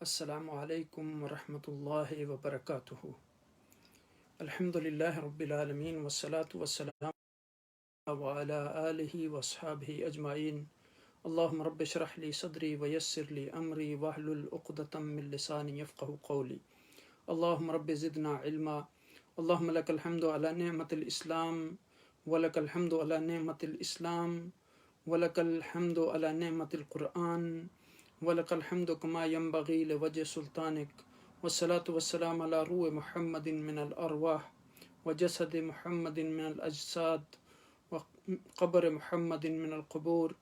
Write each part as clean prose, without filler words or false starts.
السلام علیکم ورحمۃ اللہ وبرکاتہ۔ الحمدللہ رب العالمین والصلاة والسلام وعلی آلہ واصحابہ اجمعین۔ اللہم رب اشرح لی صدری ویسر لی امری واحلل عقدۃ من لسانی یفقہوا قولی۔ اللہم رب زدنا علما۔ اللہم لک الحمد علی نعمت الاسلام ولک الحمد علی نعمت الاسلام ولک الحمد علی نعمت القرآن وَلَكَ الْحَمْدُ كَمَا يَنبَغِي لِوَجْهِ سُلْطَانِكَ وَالصَّلَاةُ وَالسَّلَامُ عَلَى رُوحِ مُحَمَّدٍ مِّنَ الْأَرْوَاحِ وَجَسَدِ مُحَمَّدٍ مِّنَ الْأَجْسَادِ وَقَبْرِ مُحَمَّدٍ مِّنَ الْقُبُورِ۔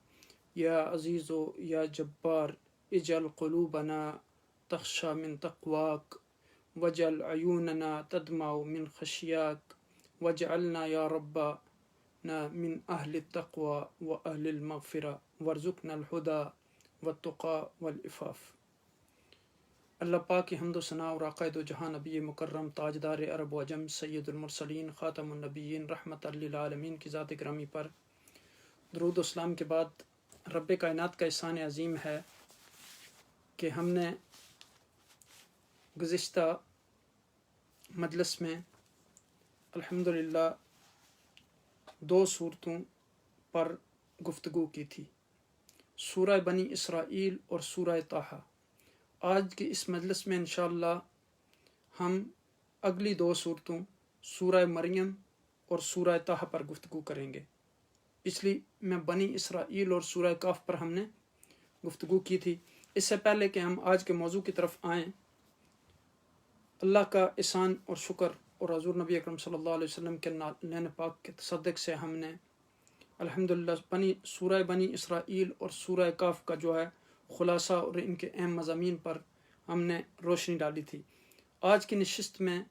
یا عزیز یا جبار اجعل قلوبنا تخشى من تقواك واجعل عیوننا تدمع من خشیاك واجعلنا یا ربنا من اہل التقوى واہل المغفرہ وارزقنا الہدى والتقى والعفاف۔ اللہ پاک کی حمد و ثنا اور عقائد و جہاں نبی مکرم تاجدار عرب و عجم سید المرسلین خاتم النبیین رحمت للعالمین کی ذات گرامی پر درود و سلام کے بعد رب کائنات کا احسان عظیم ہے کہ ہم نے گزشتہ مجلس میں الحمدللہ 2 صورتوں پر گفتگو کی تھی، سورہ بنی اسرائیل اور سورہ طٰہٰ۔ آج کی اس مجلس میں انشاءاللہ ہم اگلی 2 صورتوں سورہ مریم اور سورہ طٰہٰ پر گفتگو کریں گے۔ پچھلی میں بنی اسرائیل اور سورہ کہف پر ہم نے گفتگو کی تھی۔ اس سے پہلے کہ ہم آج کے موضوع کی طرف آئیں، اللہ کا احسان اور شکر اور حضور نبی اکرم صلی اللہ علیہ وسلم کے نعل پاک کے تصدق سے ہم نے الحمدللہ سورہ بنی اسرائیل اور سورہ کہف کا جو ہے خلاصہ اور ان کے اہم مضامین پر ہم نے روشنی ڈالی تھی۔ آج کی نشست میں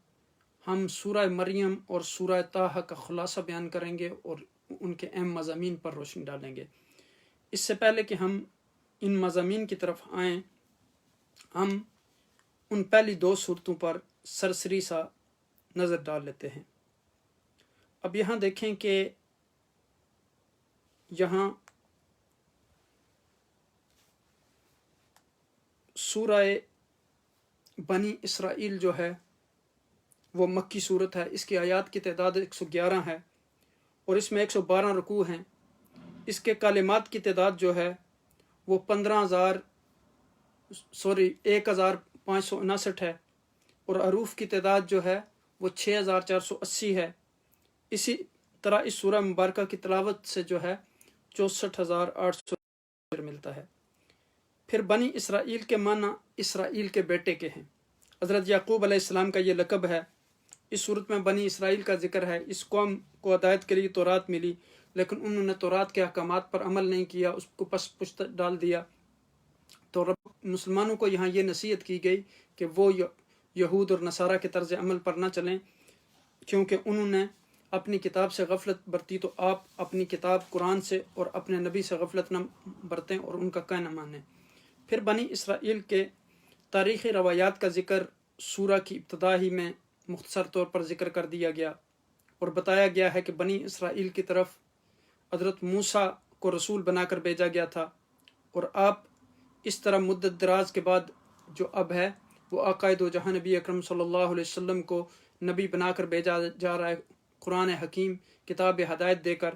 ہم سورہ مریم اور سورہ طٰہٰ کا خلاصہ بیان کریں گے اور ان کے اہم مضامین پر روشنی ڈالیں گے۔ اس سے پہلے کہ ہم ان مضامین کی طرف آئیں، ہم ان پہلی 2 صورتوں پر سرسری سا نظر ڈال لیتے ہیں۔ اب یہاں دیکھیں کہ یہاں سورہ بنی اسرائیل جو ہے وہ مکی صورت ہے۔ اس کی آیات کی تعداد 111 ہے اور اس میں 112 رکوع ہیں۔ اس کے کلمات کی تعداد جو ہے وہ 1559 ہے اور حروف کی تعداد جو ہے وہ 6480 ہے۔ اسی طرح اس سورہ مبارکہ کی تلاوت سے جو ہے 64800 ملتا ہے۔ پھر بنی اسرائیل کے معنی اسرائیل کے بیٹے کے ہیں۔ حضرت یعقوب علیہ السلام کا یہ لقب ہے۔ اس صورت میں بنی اسرائیل کا ذکر ہے۔ اس قوم کو ہدایت کے لیے تورات ملی، لیکن انہوں نے تورات کے احکامات پر عمل نہیں کیا، اس کو پس پشت ڈال دیا۔ تو مسلمانوں کو یہاں یہ نصیحت کی گئی کہ وہ یہود اور نصارہ کے طرز عمل پر نہ چلیں، کیونکہ انہوں نے اپنی کتاب سے غفلت برتی، تو آپ اپنی کتاب قرآن سے اور اپنے نبی سے غفلت نہ برتیں اور ان کا کہنا مانیں۔ پھر بنی اسرائیل کے تاریخی روایات کا ذکر سورہ کی ابتدا ہی میں مختصر طور پر ذکر کر دیا گیا اور بتایا گیا ہے کہ بنی اسرائیل کی طرف حضرت موسیٰ کو رسول بنا کر بھیجا گیا تھا، اور آپ اس طرح مدت دراز کے بعد جو اب ہے وہ عقائد و جہاں نبی اکرم صلی اللہ علیہ وسلم کو نبی بنا کر بھیجا جا رہا ہے، قرآن حکیم کتاب ہدایت دے کر۔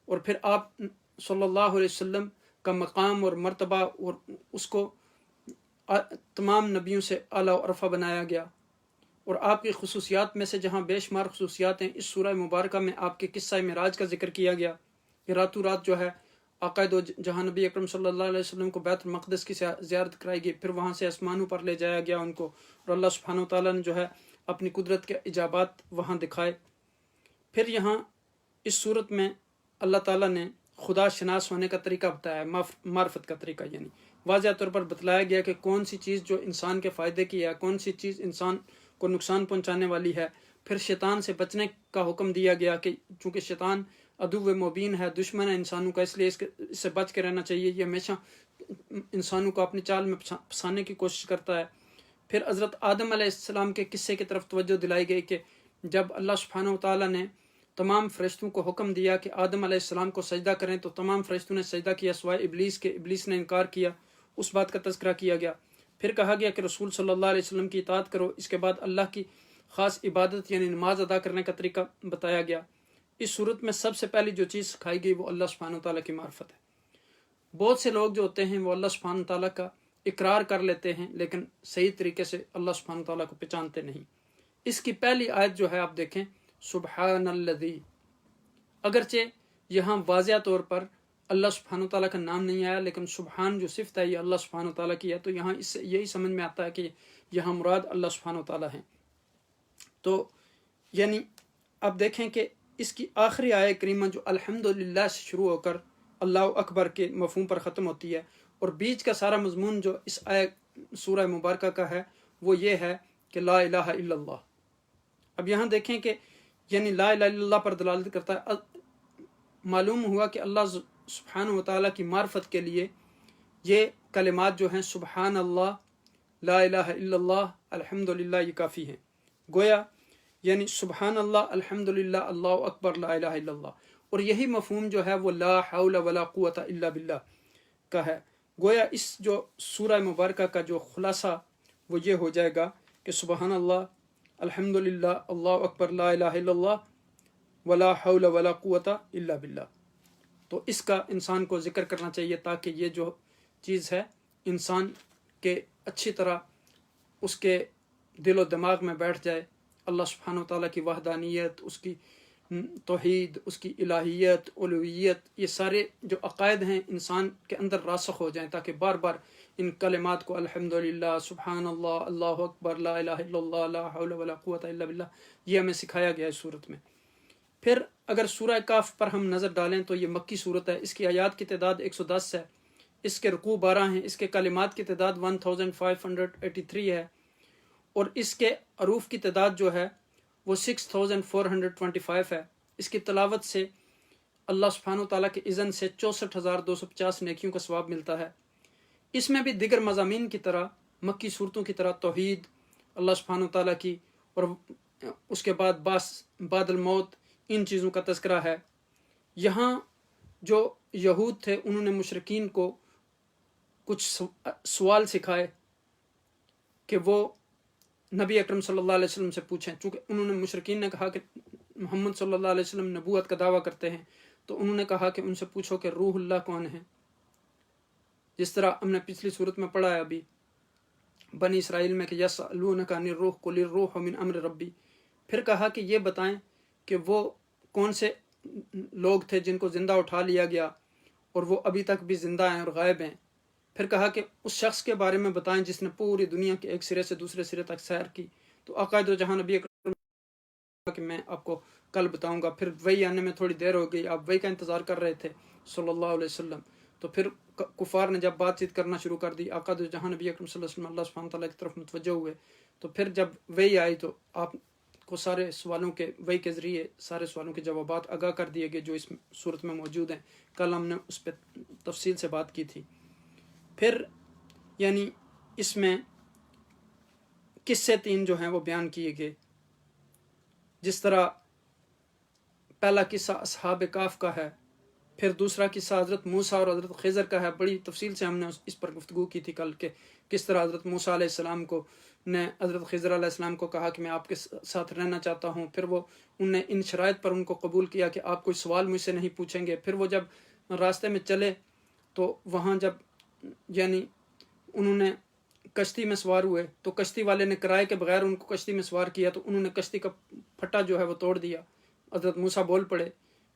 اور پھر آپ صلی اللہ علیہ وسلم کا مقام اور مرتبہ اور اس کو تمام نبیوں سے اعلیٰ و ارفع بنایا گیا، اور آپ کی خصوصیات میں سے جہاں بے شمار خصوصیات ہیں، اس سورہ مبارکہ میں آپ کے قصہ معراج کا ذکر کیا گیا کہ راتوں رات جو ہے عقائد و جہاں نبی اکرم صلی اللہ علیہ وسلم کو بیت المقدس کی زیارت کرائی گئی، پھر وہاں سے آسمانوں پر لے جایا گیا ان کو، اور اللہ سبحانہ و تعالیٰ نے جو ہے اپنی قدرت کے عجابات وہاں دکھائے۔ پھر یہاں اس صورت میں اللہ تعالیٰ نے خدا شناس ہونے کا طریقہ بتایا، معرفت کا طریقہ، یعنی واضح طور پر بتلایا گیا کہ کون سی چیز جو انسان کے فائدے کی ہے، کون سی چیز انسان کو نقصان پہنچانے والی ہے۔ پھر شیطان سے بچنے کا حکم دیا گیا کہ چونکہ شیطان عدو مبین ہے، دشمن ہے انسانوں کا، اس لیے اس سے بچ کے رہنا چاہیے، یہ ہمیشہ انسانوں کو اپنی چال میں پھنسانے کی کوشش کرتا ہے۔ پھر حضرت آدم علیہ السلام کے قصے کی طرف توجہ دلائی گئی کہ جب اللہ سبحانہ و تعالیٰ نے تمام فرشتوں کو حکم دیا کہ آدم علیہ السلام کو سجدہ کریں، تو تمام فرشتوں نے سجدہ کیا سوائے ابلیس کے، ابلیس نے انکار کیا، اس بات کا تذکرہ کیا گیا۔ پھر کہا گیا کہ رسول صلی اللہ علیہ وسلم کی اطاعت کرو. اس کے بعد اللہ کی خاص عبادت یعنی نماز ادا کرنے کا طریقہ بتایا گیا. اس صورت میں سب سے پہلی جو چیز سکھائی گئی وہ اللہ سبحانہ وتعالیٰ کی معرفت ہے. بہت سے لوگ جو ہوتے ہیں وہ اللہ سبحانہ وتعالیٰ کا اقرار کر لیتے ہیں لیکن صحیح طریقے سے اللہ سبحانہ وتعالیٰ کو پہچانتے نہیں. اس کی پہلی آیت جو ہے آپ دیکھیں سبحان الذی، اگرچہ یہاں واضح طور پر اللہ سبحانہ وتعالیٰ کا نام نہیں آیا لیکن سبحان جو صفت ہے یہ اللہ سبحانہ وتعالیٰ کی ہے، تو یہاں اس سے یہی سمجھ میں آتا ہے کہ یہاں مراد اللہ سبحانہ وتعالیٰ ہیں. تو یعنی اب دیکھیں کہ اس کی آخری آیت کریمہ جو الحمدللہ سے شروع ہو کر اللہ اکبر کے مفہوم پر ختم ہوتی ہے، اور بیچ کا سارا مضمون جو اس آیت سورہ مبارکہ کا ہے وہ یہ ہے کہ لا الہ الا اللہ. اب یہاں دیکھیں کہ یعنی لا الہ الا اللہ پر دلالت کرتا ہے. معلوم ہوا کہ اللہ سبحانہ وتعالیٰ کی معرفت کے لیے یہ کلمات جو ہیں سبحان اللہ، لا الہ الا اللہ، الحمدللہ یہ کافی ہیں. گویا یعنی سبحان اللہ، الحمدللہ، اللہ اکبر، لا الہ الا اللہ، اور یہی مفہوم جو ہے وہ لا حول ولا قوت الا باللہ کا ہے. گویا اس جو سورہ مبارکہ کا جو خلاصہ وہ یہ ہو جائے گا کہ سبحان اللہ، الحمدللہ، اللہ اکبر، لا الہ الا اللہ، ولا حول ولا قوت الا باللہ. تو اس کا انسان کو ذکر کرنا چاہیے تاکہ یہ جو چیز ہے انسان کے اچھی طرح اس کے دل و دماغ میں بیٹھ جائے. اللہ سبحانہ وتعالیٰ کی وحدانیت، اس کی توحید، اس کی الہیت، الوہیت، یہ سارے جو عقائد ہیں انسان کے اندر راسخ ہو جائیں تاکہ بار بار ان کلمات کو الحمدللہ، سبحان اللہ، اللہ اکبر، لا الہ الا اللہ، لا حول ولا قوت الا باللہ یہ ہمیں سکھایا گیا ہے صورت میں. پھر اگر سورہ کاف پر ہم نظر ڈالیں تو یہ مکی صورت ہے. اس کی آیات کی تعداد 110 ہے، اس کے رکوع 12 ہیں، اس کے کلمات کی تعداد 1583 ہے، اور اس کے حروف کی تعداد جو ہے وہ 6425 ہے. اس کی تلاوت سے اللہ سبحانہ وتعالیٰ کے اذن سے 64,250 نیکیوں کا ثواب ملتا ہے. اس میں بھی دیگر مضامین کی طرح مکی صورتوں کی طرح توحید اللہ سبحانہ وتعالیٰ کی، اور اس کے بعد بعد الموت، ان چیزوں کا تذکرہ ہے. یہاں جو یہود تھے انہوں نے مشرکین کو کچھ سوال سکھائے کہ وہ نبی اکرم صلی اللہ علیہ وسلم سے پوچھیں. چونکہ انہوں نے مشرکین نے کہا کہ محمد صلی اللہ علیہ وسلم نبوت کا دعویٰ کرتے ہیں، تو انہوں نے کہا کہ ان سے پوچھو کہ روح اللہ کون ہے. جس طرح ہم نے پچھلی صورت میں پڑھا ہے ابھی بنی اسرائیل میں کہ یسألونک عن الروح قل الروح من امر ربی. پھر کہا کہ یہ بتائیں کہ وہ کون سے لوگ تھے جن کو زندہ اٹھا لیا گیا اور وہ ابھی تک بھی زندہ ہیں اور غائب ہیں. پھر کہا کہ اس شخص کے بارے میں بتائیں جس نے پوری دنیا کے ایک سرے سے دوسرے سرے تک سیر کی. تو عقائد و جہاں نبی کہ میں آپ کو کل بتاؤں گا. پھر وہی آنے میں تھوڑی دیر ہو گئی، آپ وہی کا انتظار کر رہے تھے صلی اللہ علیہ وسلم. تو پھر کفار نے جب بات چیت کرنا شروع کر دی، آقا دو جہاں نبی اکرم صلی اللہ علیہ وسلم اللہ سبحانہ تعالیٰ کی طرف متوجہ ہوئے. تو پھر جب وہی آئی تو آپ کو سارے سوالوں کے وہی کے ذریعے سارے سوالوں کے جوابات آگاہ کر دیے گئے جو اس صورت میں موجود ہیں. کل ہم نے اس پہ تفصیل سے بات کی تھی. پھر یعنی اس میں قصے 3 جو ہیں وہ بیان کیے گئے. جس طرح پہلا قصہ اصحاب کاف کا ہے، پھر دوسرا قصہ حضرت موسیٰ اور حضرت خضر کا ہے. بڑی تفصیل سے ہم نے اس پر گفتگو کی تھی کل کہ کس طرح حضرت موسیٰ علیہ السلام کو نے حضرت خضر علیہ السلام کو کہا کہ میں آپ کے ساتھ رہنا چاہتا ہوں. پھر وہ ان نے ان شرائط پر ان کو قبول کیا کہ آپ کوئی سوال مجھ سے نہیں پوچھیں گے. پھر وہ جب راستے میں چلے تو وہاں جب یعنی انہوں نے کشتی میں سوار ہوئے تو کشتی والے نے کرائے کے بغیر ان کو کشتی میں سوار کیا، تو انہوں نے کشتی کا پھٹا جو ہے وہ توڑ دیا. حضرت موسیٰ بول پڑے.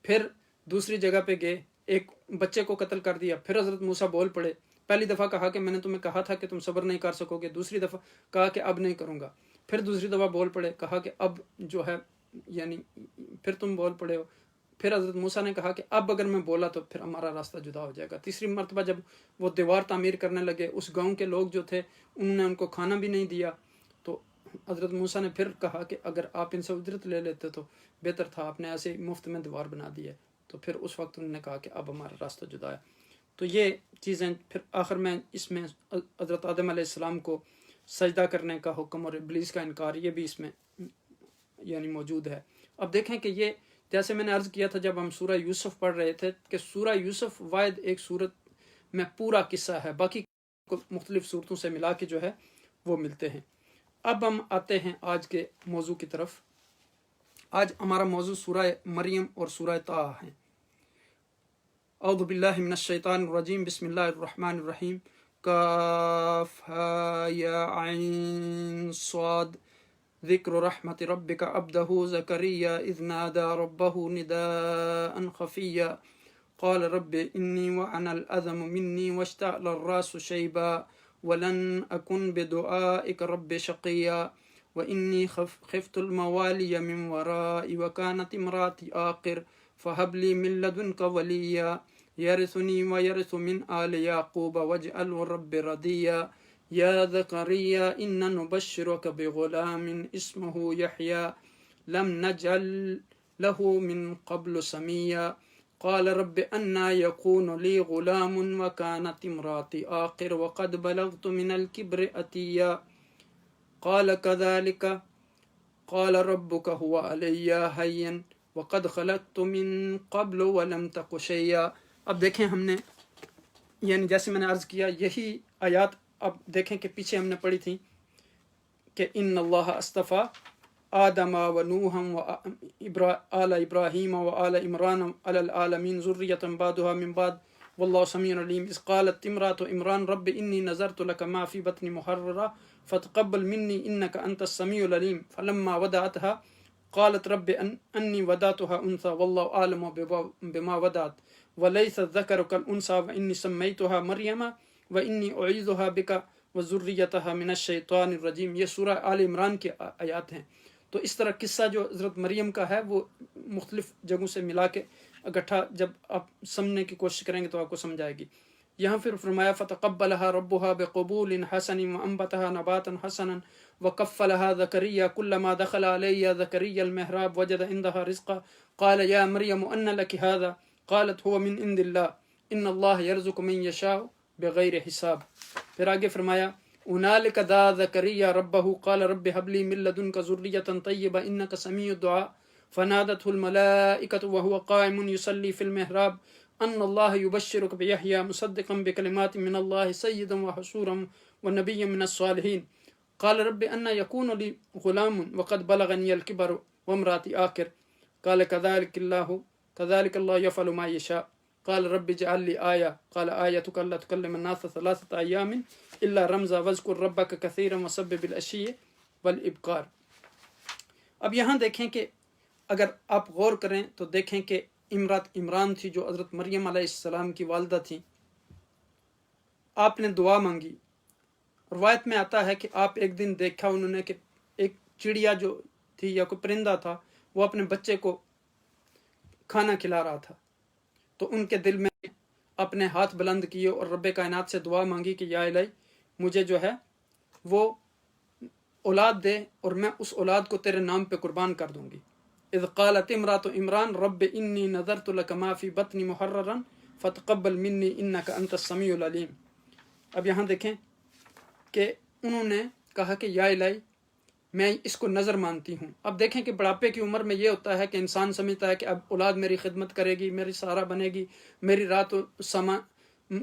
پھر دوسری جگہ پہ گئے، ایک بچے کو قتل کر دیا. پھر حضرت موسیٰ بول پڑے. پہلی دفعہ کہا کہ میں نے تمہیں کہا تھا کہ تم صبر نہیں کر سکو گے. دوسری دفعہ کہا کہ اب نہیں کروں گا. پھر دوسری دفعہ بول پڑے، کہا کہ اب جو ہے یعنی پھر تم بول پڑے ہو. پھر حضرت موسیٰ نے کہا کہ اب اگر میں بولا تو پھر ہمارا راستہ جدا ہو جائے گا. تیسری مرتبہ جب وہ دیوار تعمیر کرنے لگے، اس گاؤں کے لوگ جو تھے انہوں نے ان کو کھانا بھی نہیں دیا. تو حضرت موسیٰ نے پھر کہا کہ اگر آپ ان سے اجرت لے لیتے تو بہتر تھا، آپ نے ایسے مفت میں دیوار بنا دی ہے. تو پھر اس وقت انہوں نے کہا کہ اب ہمارا راستہ جدا ہے. تو یہ چیزیں پھر آخر میں اس میں حضرت آدم علیہ السلام کو سجدہ کرنے کا حکم اور ابلیس کا انکار یہ بھی اس میں یعنی موجود ہے. اب دیکھیں کہ یہ جیسے میں نے عرض کیا تھا جب ہم سورہ یوسف پڑھ رہے تھے کہ سورہ یوسف واحد ایک سورت میں پورا قصہ ہے، باقی کو مختلف صورتوں سے ملا کے جو ہے وہ ملتے ہیں۔ اب ہم آتے ہیں آج کے موضوع کی طرف۔ آج ہمارا موضوع سورہ مریم اور سورہ طٰہٰ ہے۔ اعوذ باللہ من الشیطان الرجیم، بسم اللہ الرحمن الرحیم۔ کاف ہا یا عین صاد، ذکر رحمت ربک عبدہ زکریا اذ نادى ربہ نداء خفیا قال رب انی وعن العظم منی واشتعل الراس شیبا ولن اکن بدعائک رب شقیا وانی خفت الموالی من ورائی وکانت امراتی عاقر فہب لی من لدنک ولیا یرثنی ویرث من آل یعقوب واجعلہ رب ردیا یا زکریا انا نبشرک بغلام اسمہ یحییٰ لم نجعل له من قبل سمیا قال رب انا یکون لی غلام وکانت امراتی عاقر وقد بلغت من الکبر عتیا قال كذلك قال ربك هو علي هين وقد خلقت من قبل ولم تك شيئا۔ اب دیکھیں ہم نے یعنی جیسے میں نے عرض کیا یہی آیات اب دیکھیں کہ پیچھے ہم نے پڑھی تھی کہ ان اللہ اصطفیٰ آدم و نوحا و آل ابراہیم و آل عمران علی العالمین ذریۃ بعضها من بعض واللہ سمیع علیم اذ قالت امرأة عمران رب انی نذرت لك ما في بطني محررا فتقبل مني انك انت السميع العليم فلما وضعتها قالت رب انی وضعتها انثى والله اعلم بما وضعت وليس الذكر كالانثى واني سميتها مريم واني اعيذها بك وذريتها من الشيطان الرجيم۔ یہ سورہ آل عمران کی آیات ہیں۔ تو اس طرح قصہ جو حضرت مریم کا ہے وہ مختلف جگہوں سے ملا کے اکٹھا جب آپ سمجھنے کی کوشش کریں گے تو آپ کو سمجھ آئے گی۔ یہاں پھر فرمایا فتقبلها ربها بقبول حسن وانبتها نباتا حسنا وكفلها زكريا كلما دخل عليها زكريا المحراب وجد عندها رزقا قال يا مريم ان لك هذا قالت هو من عند الله ان الله يرزق من يشاء بغیر حساب۔ پھر آگے فرمایا هنالك دعا زكريا ربه قال رب هب لي من لدنك ذرية طيبة انك سميع الدعاء فنادته الملائكة وهو قائم يصلي في المحراب ان الله يبشرك بيحيى مصدقا بكلمات من الله سيدا وحصورا ونبيا من الصالحين قال رب ان يكون لي غلام وقد بلغني الكبر وامرأتي عاقر قال كذلك الله يفعل ما يشاء قال رب اجعل لي آية قال آيتك ألا تكلم الناس 3 أيام إلا رمزا واذكر ربك كثيرا وسبح بالعشي والإبكار۔ اب یہاں دیکھیں کہ اگر آپ غور کریں تو دیکھیں کہ امرات عمران تھی جو حضرت مریم علیہ السلام کی والدہ تھی۔ آپ نے دعا مانگی۔ روایت میں آتا ہے کہ آپ ایک دن دیکھا انہوں نے کہ ایک چڑیا جو تھی یا کوئی پرندہ تھا وہ اپنے بچے کو کھانا کھلا رہا تھا، تو ان کے دل میں اپنے ہاتھ بلند کیے اور رب کائنات سے دعا مانگی کہ یا الہی مجھے جو ہے وہ اولاد دے اور میں اس اولاد کو تیرے نام پہ قربان کر دوں گی۔ اذ قالت امرأة عمران رب انی نذرت لك ما في بطني محررا فتقبل مني انك انت السمیع العلیم۔ اب یہاں دیکھیں کہ انہوں نے کہا کہ یا الہی میں اس کو نظر مانتی ہوں۔ اب دیکھیں کہ بڑھاپے کی عمر میں یہ ہوتا ہے کہ انسان سمجھتا ہے کہ اب اولاد میری خدمت کرے گی، میری سہارا بنے گی، میری رات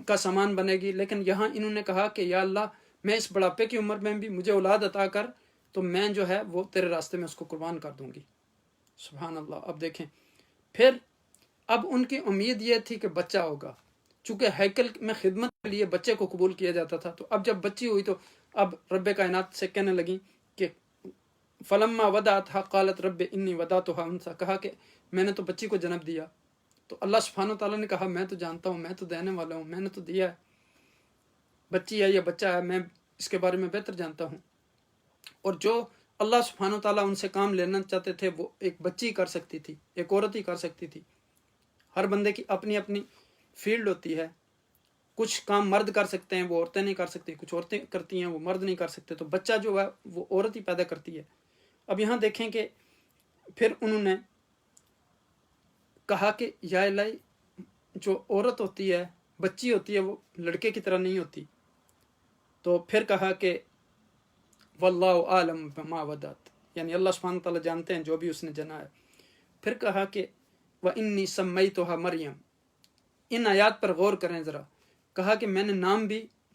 کا سامان بنے گی، لیکن یہاں انہوں نے کہا کہ یا اللہ میں اس بڑھاپے کی عمر میں بھی مجھے اولاد عطا کر، تو میں جو ہے وہ تیرے راستے میں اس کو قربان کر دوں گی۔ سبحان اللہ۔ اب دیکھیں پھر اب ان کی امید یہ تھی کہ بچہ ہوگا، چونکہ ہیکل میں خدمت کے لیے بچے کو قبول کیا جاتا تھا، تو اب جب بچی ہوئی تو اب رب کائنات سے کہنے لگیں کہ فلما وضعتها قالت رب انی وضعتها انثى، کہا کہ میں نے تو بچی کو جنم دیا، تو اللہ سبحانہ وتعالیٰ نے کہا میں تو جانتا ہوں، میں تو دینے والا ہوں، میں نے تو دیا ہے، بچی ہے یا بچہ ہے میں اس کے بارے میں بہتر جانتا ہوں۔ اور جو اللہ سبحانہ وتعالیٰ ان سے کام لینا چاہتے تھے وہ ایک بچی کر سکتی تھی، ایک عورت ہی کر سکتی تھی۔ ہر بندے کی اپنی اپنی فیلڈ ہوتی ہے، کچھ کام مرد کر سکتے ہیں وہ عورتیں نہیں کر سکتی، کچھ عورتیں کرتی ہیں وہ مرد نہیں کر سکتے، تو بچہ جو ہے وہ عورت ہی پیدا کرتی ہے۔ اب یہاں دیکھیں کہ پھر انہوں نے کہا کہ یا الہی جو عورت ہوتی ہے بچی ہوتی ہے وہ لڑکے کی طرح نہیں ہوتی، تو پھر کہا کہ واللہ عالم بما وضعت، یعنی اللہ سبحانہ تعالیٰ جانتے ہیں جو بھی اس نے جنا ہے۔ پھر کہا کہ وَإِنِّي سَمَّيْتُهَا مریم۔ ان آیات پر غور کریں ذرا، کہا کہ میں نے نام بھی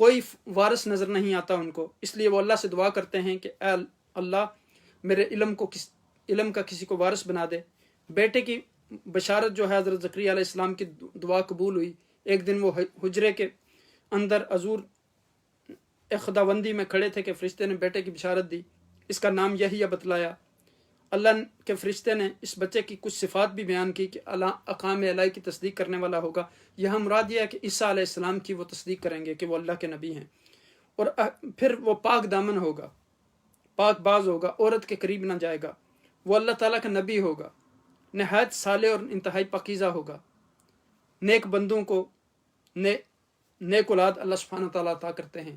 کوئی وارث نظر نہیں آتا ان کو، اس لیے وہ اللہ سے دعا کرتے ہیں کہ اے اللہ میرے علم کا کسی کو وارث بنا دے۔ بیٹے کی بشارت جو ہے حضرت زکریا علیہ السلام کی دعا قبول ہوئی۔ ایک دن وہ حجرے کے اندر حضور خداوندی میں کھڑے تھے کہ فرشتے نے بیٹے کی بشارت دی، اس کا نام یحییٰ بتلایا۔ اللہ کے فرشتے نے اس بچے کی کچھ صفات بھی بیان کی کہ اقام الہی کی تصدیق کرنے والا ہوگا۔ یہاں مراد یہ ہے کہ عیسیٰ علیہ السلام کی وہ تصدیق کریں گے کہ وہ اللہ کے نبی ہیں، اور پھر وہ پاک دامن ہوگا، پاک باز ہوگا، عورت کے قریب نہ جائے گا، وہ اللہ تعالیٰ کا نبی ہوگا، نہایت صالح اور انتہائی پاکیزہ ہوگا۔ نیک بندوں کو نیک اولاد اللہ سبحانہ وتعالیٰ عطا کرتے ہیں۔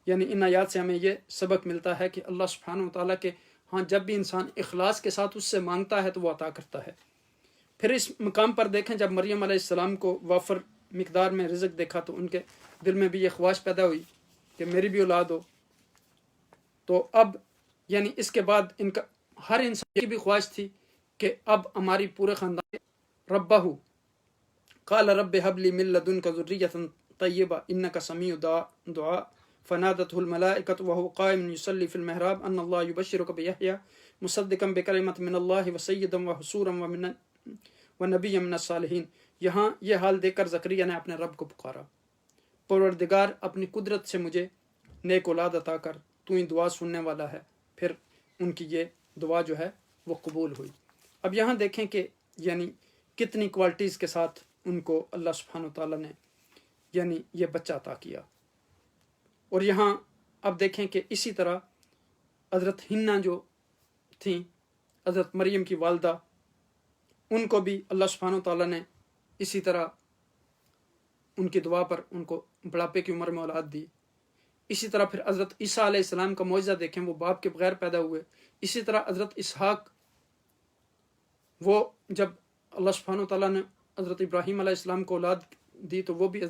یعنی ان آیات سے ہمیں یہ سبق ملتا ہے کہ اللہ سبحانہ وتعالیٰ کے ہاں جب بھی انسان اخلاص کے ساتھ اس سے مانگتا ہے تو وہ عطا کرتا ہے۔ پھر اس مقام پر دیکھیں جب مریم علیہ السلام کو وافر مقدار میں رزق دیکھا تو ان کے دل میں بھی یہ خواہش پیدا ہوئی کہ میری بھی اولاد ہو۔ تو اب یعنی اس کے بعد ان کا ہر انسان کی بھی خواہش تھی کہ اب ہماری پورے خاندان ربہ قال رب هب لي من لدنك ذرية طيبة إنك سميع دعاء فنادته الملائكة وهو قائم يصلي في المحراب أن الله يبشرك بيحيى مصدقا بكلمة من الله وسيدا وحصورا ونبيا من الصالحين۔ یہاں یہ حال دیکھ کر زکریا نے اپنے رب کو پکارا، پروردگار اپنی قدرت سے مجھے نیک اولاد عطا کر، تو ہی دعا سننے والا ہے۔ پھر ان کی یہ دعا جو ہے وہ قبول ہوئی۔ اب یہاں دیکھیں کہ یعنی کتنی کوالٹیز کے ساتھ ان کو اللہ سبحانہ تعالیٰ نے یعنی یہ بچہ عطا کیا۔ اور یہاں اب دیکھیں کہ اسی طرح حضرت حنہ جو تھیں، حضرت مریم کی والدہ، ان کو بھی اللہ سبحانہ تعالیٰ نے اسی طرح ان کی دعا پر ان کو بڑھاپے کی عمر میں اولاد دی۔ اسی طرح پھر حضرت عیسیٰ علیہ السلام کا معجزہ دیکھیں، وہ باپ کے بغیر پیدا ہوئے۔ اسی طرح حضرت اسحاق، وہ جب اللہ سبحانہ تعالیٰ نے حضرت ابراہیم علیہ السلام کو اولاد دی تو وہ بھی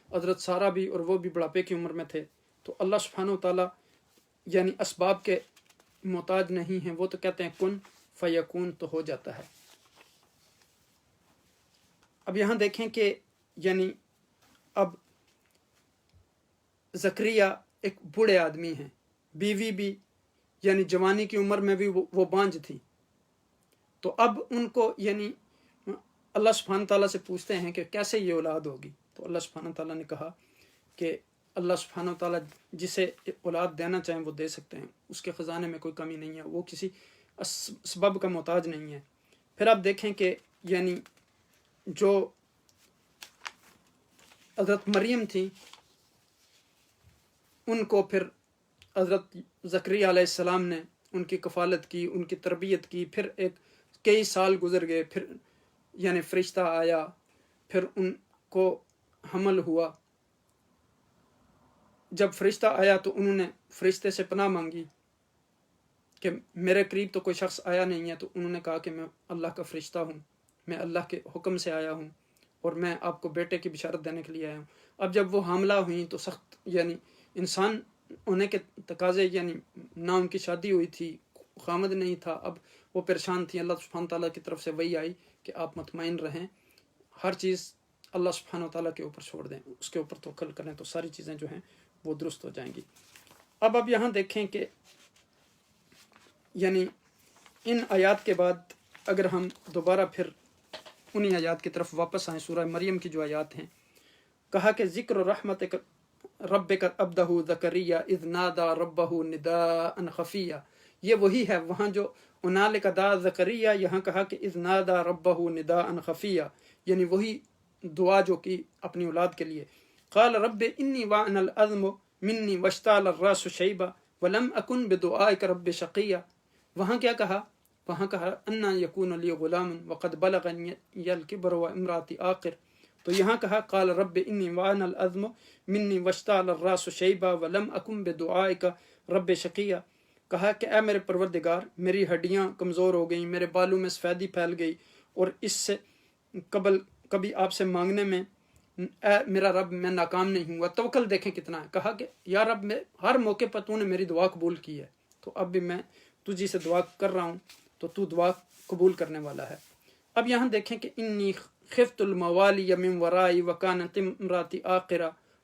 حضرت سارہ بھی اور وہ بھی بڑھاپے کی عمر میں تھے۔ تو اللہ سبحانہ تعالیٰ یعنی اسباب کے محتاج نہیں ہیں، وہ تو کہتے ہیں کن فیکون تو ہو جاتا ہے۔ اب یہاں دیکھیں کہ یعنی اب زکریا ایک بوڑھے آدمی ہیں، بیوی بھی یعنی جوانی کی عمر میں بھی وہ بانجھ تھی، تو اب ان کو یعنی اللہ سبحانہ تعالیٰ سے پوچھتے ہیں کہ کیسے یہ اولاد ہوگی۔ تو اللہ سبحانہ تعالیٰ نے کہا کہ اللہ سبحانہ تعالیٰ جسے اولاد دینا چاہیں وہ دے سکتے ہیں، اس کے خزانے میں کوئی کمی نہیں ہے، وہ کسی سبب کا محتاج نہیں ہے۔ پھر آپ دیکھیں کہ یعنی جو حضرت مریم تھی ان کو پھر حضرت زکریا علیہ السلام نے ان کی کفالت کی، ان کی تربیت کی۔ پھر کئی سال گزر گئے، پھر یعنی فرشتہ آیا، پھر ان کو حمل ہوا۔ جب فرشتہ آیا تو انہوں نے فرشتے سے پناہ مانگی کہ میرے قریب تو کوئی شخص آیا نہیں ہے، تو انہوں نے کہا کہ میں اللہ کا فرشتہ ہوں، میں اللہ کے حکم سے آیا ہوں اور میں آپ کو بیٹے کی بشارت دینے کے لیے آیا ہوں۔ اب جب وہ حاملہ ہوئیں تو سخت یعنی انسان ہونے کے تقاضے، یعنی نہ ان کی شادی ہوئی تھی، خامد نہیں تھا، اب وہ پریشان تھی۔ اللہ سبحانہ تعالیٰ کی طرف سے وحی آئی کہ آپ مطمئن رہیں، ہر چیز اللہ سبحانہ تعالیٰ کے اوپر چھوڑ دیں، اس کے اوپر توکل کریں تو ساری چیزیں جو ہیں وہ درست ہو جائیں گی۔ اب یہاں دیکھیں کہ یعنی ان آیات کے بعد اگر ہم دوبارہ پھر انہی آیات کی طرف واپس آئیں، سورہ مریم کی جو آیات ہیں، کہا کہ ذکر رحمت ربک عبدہ زکریا اذ نادى ربہ نداء خفیا، یہ وہی ہے وہاں جو ہنالک دعا زکریا، یہاں کہا کہ اذ نادى ربہ نداء خفیا، یعنی وہی دعا جو کی اپنی اولاد کے لیے۔ قال رب انی وعن العظم منی واشتعل الراس شیبا ولم اکن بدعائک رب شقیا۔ وہاں کیا کہا؟ وہاں کہا انا یکون لی غلام وقد بلغنی الکبر وامراتی عاقر۔ تو یہاں کہا قال رب انی وعن العظم منی واشتعل الراس شیبا ولم اکن بدعائک رب شقیا، کہا کہ اے میرے پروردگار میری ہڈیاں کمزور ہو گئیں، میرے بالوں میں سفیدی پھیل گئی، اور اس سے قبل کبھی آپ سے مانگنے میں اے میرا رب میں ناکام نہیں ہوا۔ توکل دیکھیں کتنا ہے، کہا کہ یا رب میں ہر موقع پر تو نے میری دعا قبول کی ہے، تو اب بھی میں تجھی سے دعا کر رہا ہوں تو تو دعا قبول کرنے والا ہے۔ اب یہاں دیکھیں کہ انی خفت الموالی من ورائی وکانت امراتی عاقرہ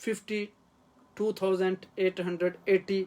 52,880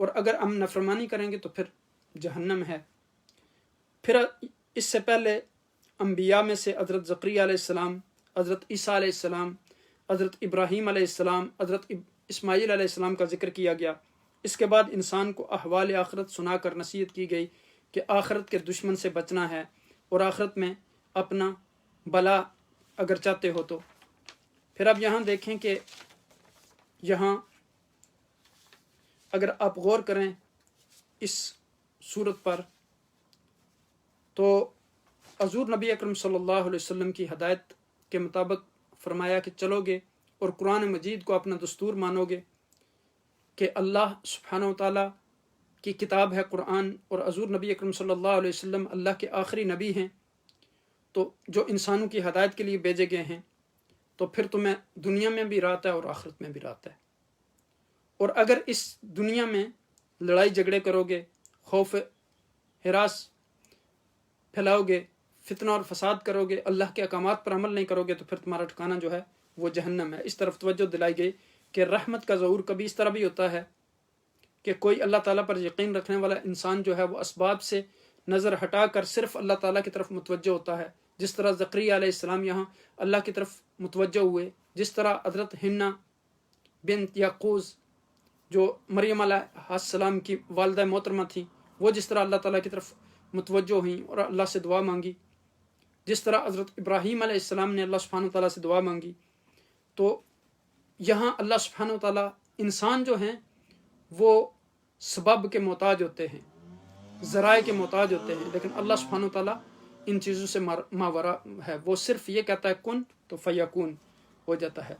اور اگر ہم نافرمانی کریں گے تو پھر جہنم ہے۔ پھر اس سے پہلے انبیاء میں سے حضرت زکریا علیہ السلام، حضرت عیسیٰ علیہ السلام، حضرت ابراہیم علیہ السلام، حضرت اسماعیل علیہ السلام کا ذکر کیا گیا۔ اس کے بعد انسان کو احوال آخرت سنا کر نصیحت کی گئی کہ آخرت کے دشمن سے بچنا ہے اور آخرت میں اپنا بلا اگر چاہتے ہو تو۔ پھر اب یہاں دیکھیں کہ یہاں اگر آپ غور کریں اس صورت پر تو حضور نبی اکرم صلی اللہ علیہ وسلم کی ہدایت کے مطابق فرمایا کہ چلو گے اور قرآن مجید کو اپنا دستور مانو گے کہ اللہ سبحانہ و تعالیٰ کی کتاب ہے قرآن، اور حضور نبی اکرم صلی اللہ علیہ وسلم اللہ کے آخری نبی ہیں تو جو انسانوں کی ہدایت کے لیے بھیجے گئے ہیں، تو پھر تمہیں دنیا میں بھی راحت ہے اور آخرت میں بھی راحت ہے۔ اور اگر اس دنیا میں لڑائی جھگڑے کرو گے، خوف ہراس پھیلاؤ گے، فتنہ اور فساد کرو گے، اللہ کے احکامات پر عمل نہیں کرو گے، تو پھر تمہارا ٹھکانہ جو ہے وہ جہنم ہے۔ اس طرف توجہ دلائی گئی کہ رحمت کا ظہور کبھی اس طرح بھی ہوتا ہے کہ کوئی اللہ تعالیٰ پر یقین رکھنے والا انسان جو ہے وہ اسباب سے نظر ہٹا کر صرف اللہ تعالیٰ کی طرف متوجہ ہوتا ہے، جس طرح زکریا علیہ السلام یہاں اللہ کی طرف متوجہ ہوئے، جس طرح حضرت حنا بنت یعقوز جو مریم علیہ السلام کی والدہ محترمہ تھیں، وہ جس طرح اللہ تعالیٰ کی طرف متوجہ ہوئیں اور اللہ سے دعا مانگی، جس طرح حضرت ابراہیم علیہ السلام نے اللہ سبحانہ تعالیٰ سے دعا مانگی، تو یہاں اللہ سبحانہ تعالیٰ انسان جو ہیں وہ سبب کے محتاج ہوتے ہیں، ذرائع کے محتاج ہوتے ہیں، لیکن اللہ سبحانہ تعالیٰ ان چیزوں سے ماورا ہے، وہ صرف یہ کہتا ہے کن تو فیکون ہو جاتا ہے۔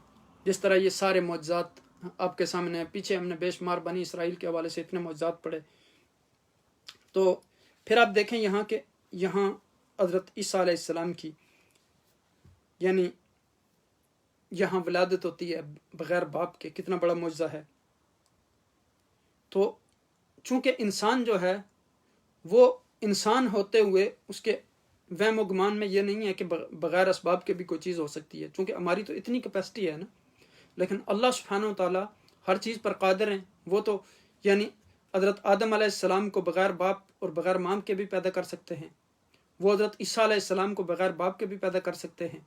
جس طرح یہ سارے معجزات آپ کے سامنے ہیں، پیچھے ہم نے بے شمار بنی اسرائیل کے حوالے سے اتنے معجزات پڑھے۔ تو پھر آپ دیکھیں یہاں کہ یہاں حضرت عیسیٰ علیہ السلام کی یعنی یہاں ولادت ہوتی ہے بغیر باپ کے، کتنا بڑا معجزہ ہے۔ تو چونکہ انسان جو ہے وہ انسان ہوتے ہوئے اس کے وہم و گمان میں یہ نہیں ہے کہ بغیر اسباب کے بھی کوئی چیز ہو سکتی ہے، چونکہ ہماری تو اتنی کیپیسٹی ہے نا، لیکن اللہ سبحانہ و تعالیٰ ہر چیز پر قادر ہیں۔ وہ تو یعنی حضرت آدم علیہ السلام کو بغیر باپ اور بغیر ماں کے بھی پیدا کر سکتے ہیں، وہ حضرت عیسیٰ علیہ السلام کو بغیر باپ کے بھی پیدا کر سکتے ہیں،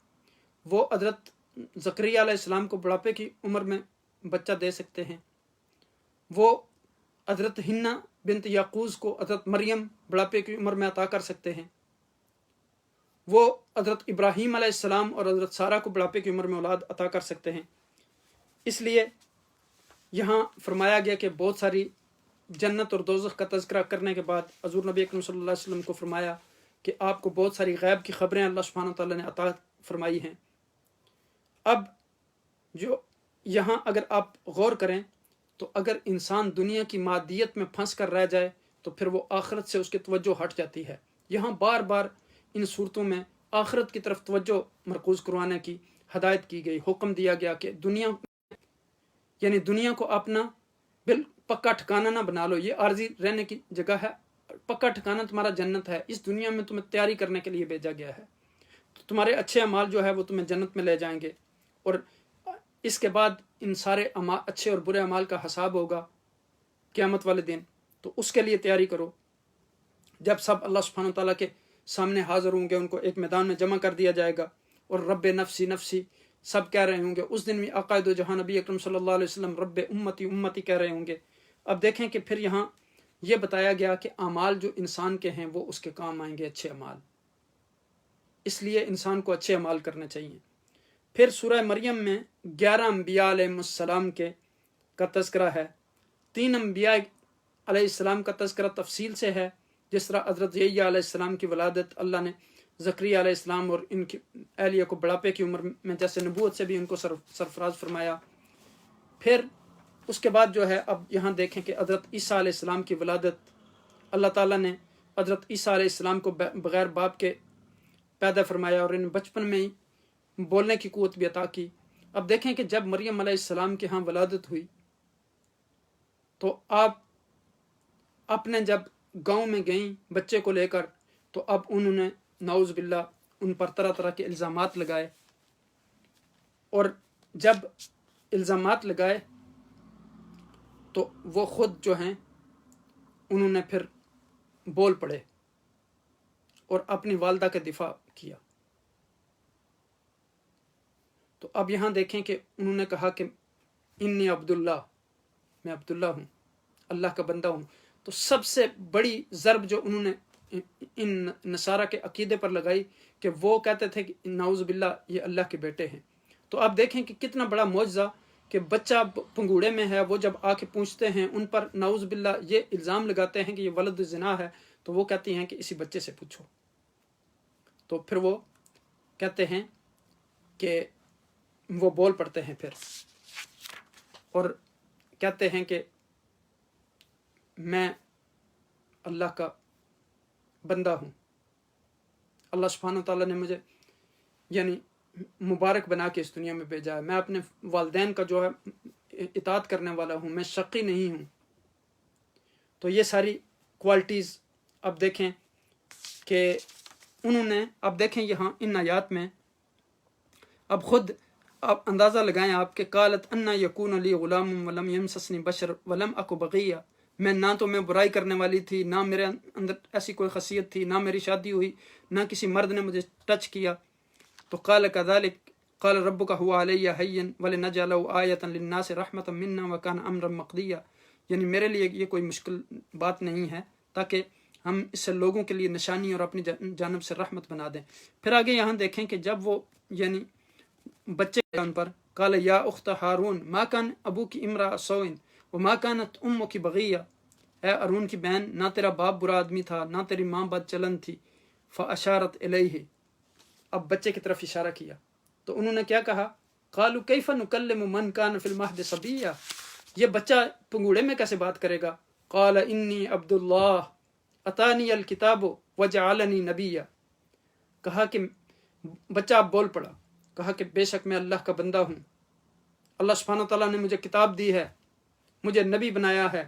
وہ حضرت زکریا علیہ السلام کو بڑھاپے کی عمر میں بچہ دے سکتے ہیں، وہ حضرت حنا بنت یعقوز کو حضرت مریم بڑھاپے کی عمر میں عطا کر سکتے ہیں، وہ حضرت ابراہیم علیہ السلام اور حضرت سارہ کو بڑھاپے کی عمر میں اولاد عطا کر سکتے ہیں۔ اس لیے یہاں فرمایا گیا کہ بہت ساری جنت اور دوزخ کا تذکرہ کرنے کے بعد حضور نبی اکرم صلی اللہ علیہ وسلم کو فرمایا کہ آپ کو بہت ساری غیب کی خبریں اللہ سبحانہ تعالیٰ نے عطا فرمائی ہیں۔ اب جو یہاں اگر آپ غور کریں تو اگر انسان دنیا کی مادیت میں پھنس کر رہ جائے تو پھر وہ آخرت سے اس کی توجہ ہٹ جاتی ہے۔ یہاں بار بار ان صورتوں میں آخرت کی طرف توجہ مرکوز کروانے کی ہدایت کی گئی، حکم دیا گیا کہ دنیا یعنی دنیا کو اپنا پکا ٹھکانہ نہ بنا لو، یہ عارضی رہنے کی جگہ ہے، پکا ٹھکانہ تمہارا جنت ہے، اس دنیا میں تمہیں تیاری کرنے کے لیے بھیجا گیا ہے، تو تمہارے اچھے اعمال جو ہے وہ تمہیں جنت میں لے جائیں گے، اور اس کے بعد ان سارے اچھے اور برے اعمال کا حساب ہوگا قیامت والے دن، تو اس کے لیے تیاری کرو۔ جب سب اللہ سبحانہ تعالیٰ کے سامنے حاضر ہوں گے، ان کو ایک میدان میں جمع کر دیا جائے گا اور رب نفسی نفسی سب کہہ رہے ہوں گے، اس دن بھی عقائد و جہاں نبی اکرم صلی اللہ علیہ وسلم رب امتی امتی کہہ رہے ہوں گے۔ اب دیکھیں کہ پھر یہاں یہ بتایا گیا کہ اعمال جو انسان کے ہیں وہ اس کے کام آئیں گے، اچھے اعمال، اس لیے انسان کو اچھے اعمال کرنے چاہیے۔ پھر سورہ مریم میں 11 انبیاء علیہ السلام کا تذکرہ ہے، 3 انبیاء علیہ السلام کا تذکرہ تفصیل سے ہے، جس طرح حضرت یحییٰ علیہ السلام کی ولادت اللہ نے زکریا علیہ السلام اور ان کی اہلیہ کو بڑھاپے کی عمر میں جیسے نبوت سے بھی ان کو سرفراز فرمایا۔ پھر اس کے بعد جو ہے اب یہاں دیکھیں کہ حضرت عیسیٰ علیہ السلام کی ولادت اللہ تعالیٰ نے حضرت عیسیٰ علیہ السلام کو بغیر باپ کے پیدا فرمایا اور انہیں بچپن میں ہی بولنے کی قوت بھی عطا کی۔ اب دیکھیں کہ جب مریم علیہ السلام کے ہاں ولادت ہوئی تو آپ اپنے جب گاؤں میں گئیں بچے کو لے کر، تو اب انہوں نے نعوذ باللہ ان پر طرح طرح کے الزامات لگائے، اور جب الزامات لگائے تو وہ خود جو ہیں انہوں نے پھر بول پڑے اور اپنی والدہ کا دفاع کیا۔ تو اب یہاں دیکھیں کہ انہوں نے کہا کہ انی عبداللہ، میں عبداللہ ہوں، اللہ کا بندہ ہوں۔ تو سب سے بڑی ضرب جو انہوں نے ان نصارہ کے عقیدے پر لگائی کہ وہ کہتے تھے کہ نعوذ باللہ یہ اللہ کے بیٹے ہیں۔ تو آپ دیکھیں کہ کتنا بڑا معجزہ کہ بچہ پنگوڑے میں ہے، وہ جب آ کے پوچھتے ہیں ان پر نعوذ باللہ یہ الزام لگاتے ہیں کہ یہ ولد زنا ہے، تو وہ کہتی ہیں کہ اسی بچے سے پوچھو۔ تو پھر وہ کہتے ہیں کہ وہ بول پڑتے ہیں پھر اور کہتے ہیں کہ میں اللہ کا بندہ ہوں، اللہ سبحانہ تعالیٰ نے مجھے یعنی مبارک بنا کے اس دنیا میں بھیجا ہے، میں اپنے والدین کا جو ہے اطاعت کرنے والا ہوں، میں شقی نہیں ہوں۔ تو یہ ساری کوالٹیز اب دیکھیں کہ انہوں نے، اب دیکھیں یہاں ان آیات میں اب خود آپ اندازہ لگائیں آپ کہ قالت انا یکون لی غلام ولم یمسسنی بشر ولم اکو بغیہ، میں نہ تو میں برائی کرنے والی تھی، نہ میرے اندر ایسی کوئی خاصیت تھی، نہ میری شادی ہوئی، نہ کسی مرد نے مجھے ٹچ کیا۔ تو قال کذلک قال ربک هو علی ہین ولنجعلہ آیۃ للناس رحمۃ منا وکان امرا مقضیا، یعنی میرے لیے یہ کوئی مشکل بات نہیں ہے تاکہ ہم اس سے لوگوں کے لیے نشانی اور اپنی جانب سے رحمت بنا دیں۔ پھر آگے یہاں دیکھیں کہ جب وہ یعنی بچے ان پر قال یا اخت ہارون ما کان ابوک امرأ سوء وما کانت امک بغیہ، اے ہارون کی بہن نہ تیرا باپ برا آدمی تھا نہ تیری ماں بد چلن تھی۔ فاشارت الیہ، اب بچے کی طرف اشارہ کیا تو انہوں نے کیا کہا، قالوا کیف نکلم من کان فی المہد صبیا، یہ بچہ پنگوڑے میں کیسے بات کرے گا۔ قال انی عبد اللہ اتانی الکتاب وجعلنی نبیا، کہا کہ بچہ اب بول پڑا، کہا کہ بے شک میں اللہ کا بندہ ہوں، اللہ سبحانہ تعالیٰ نے مجھے کتاب دی ہے، مجھے نبی بنایا ہے۔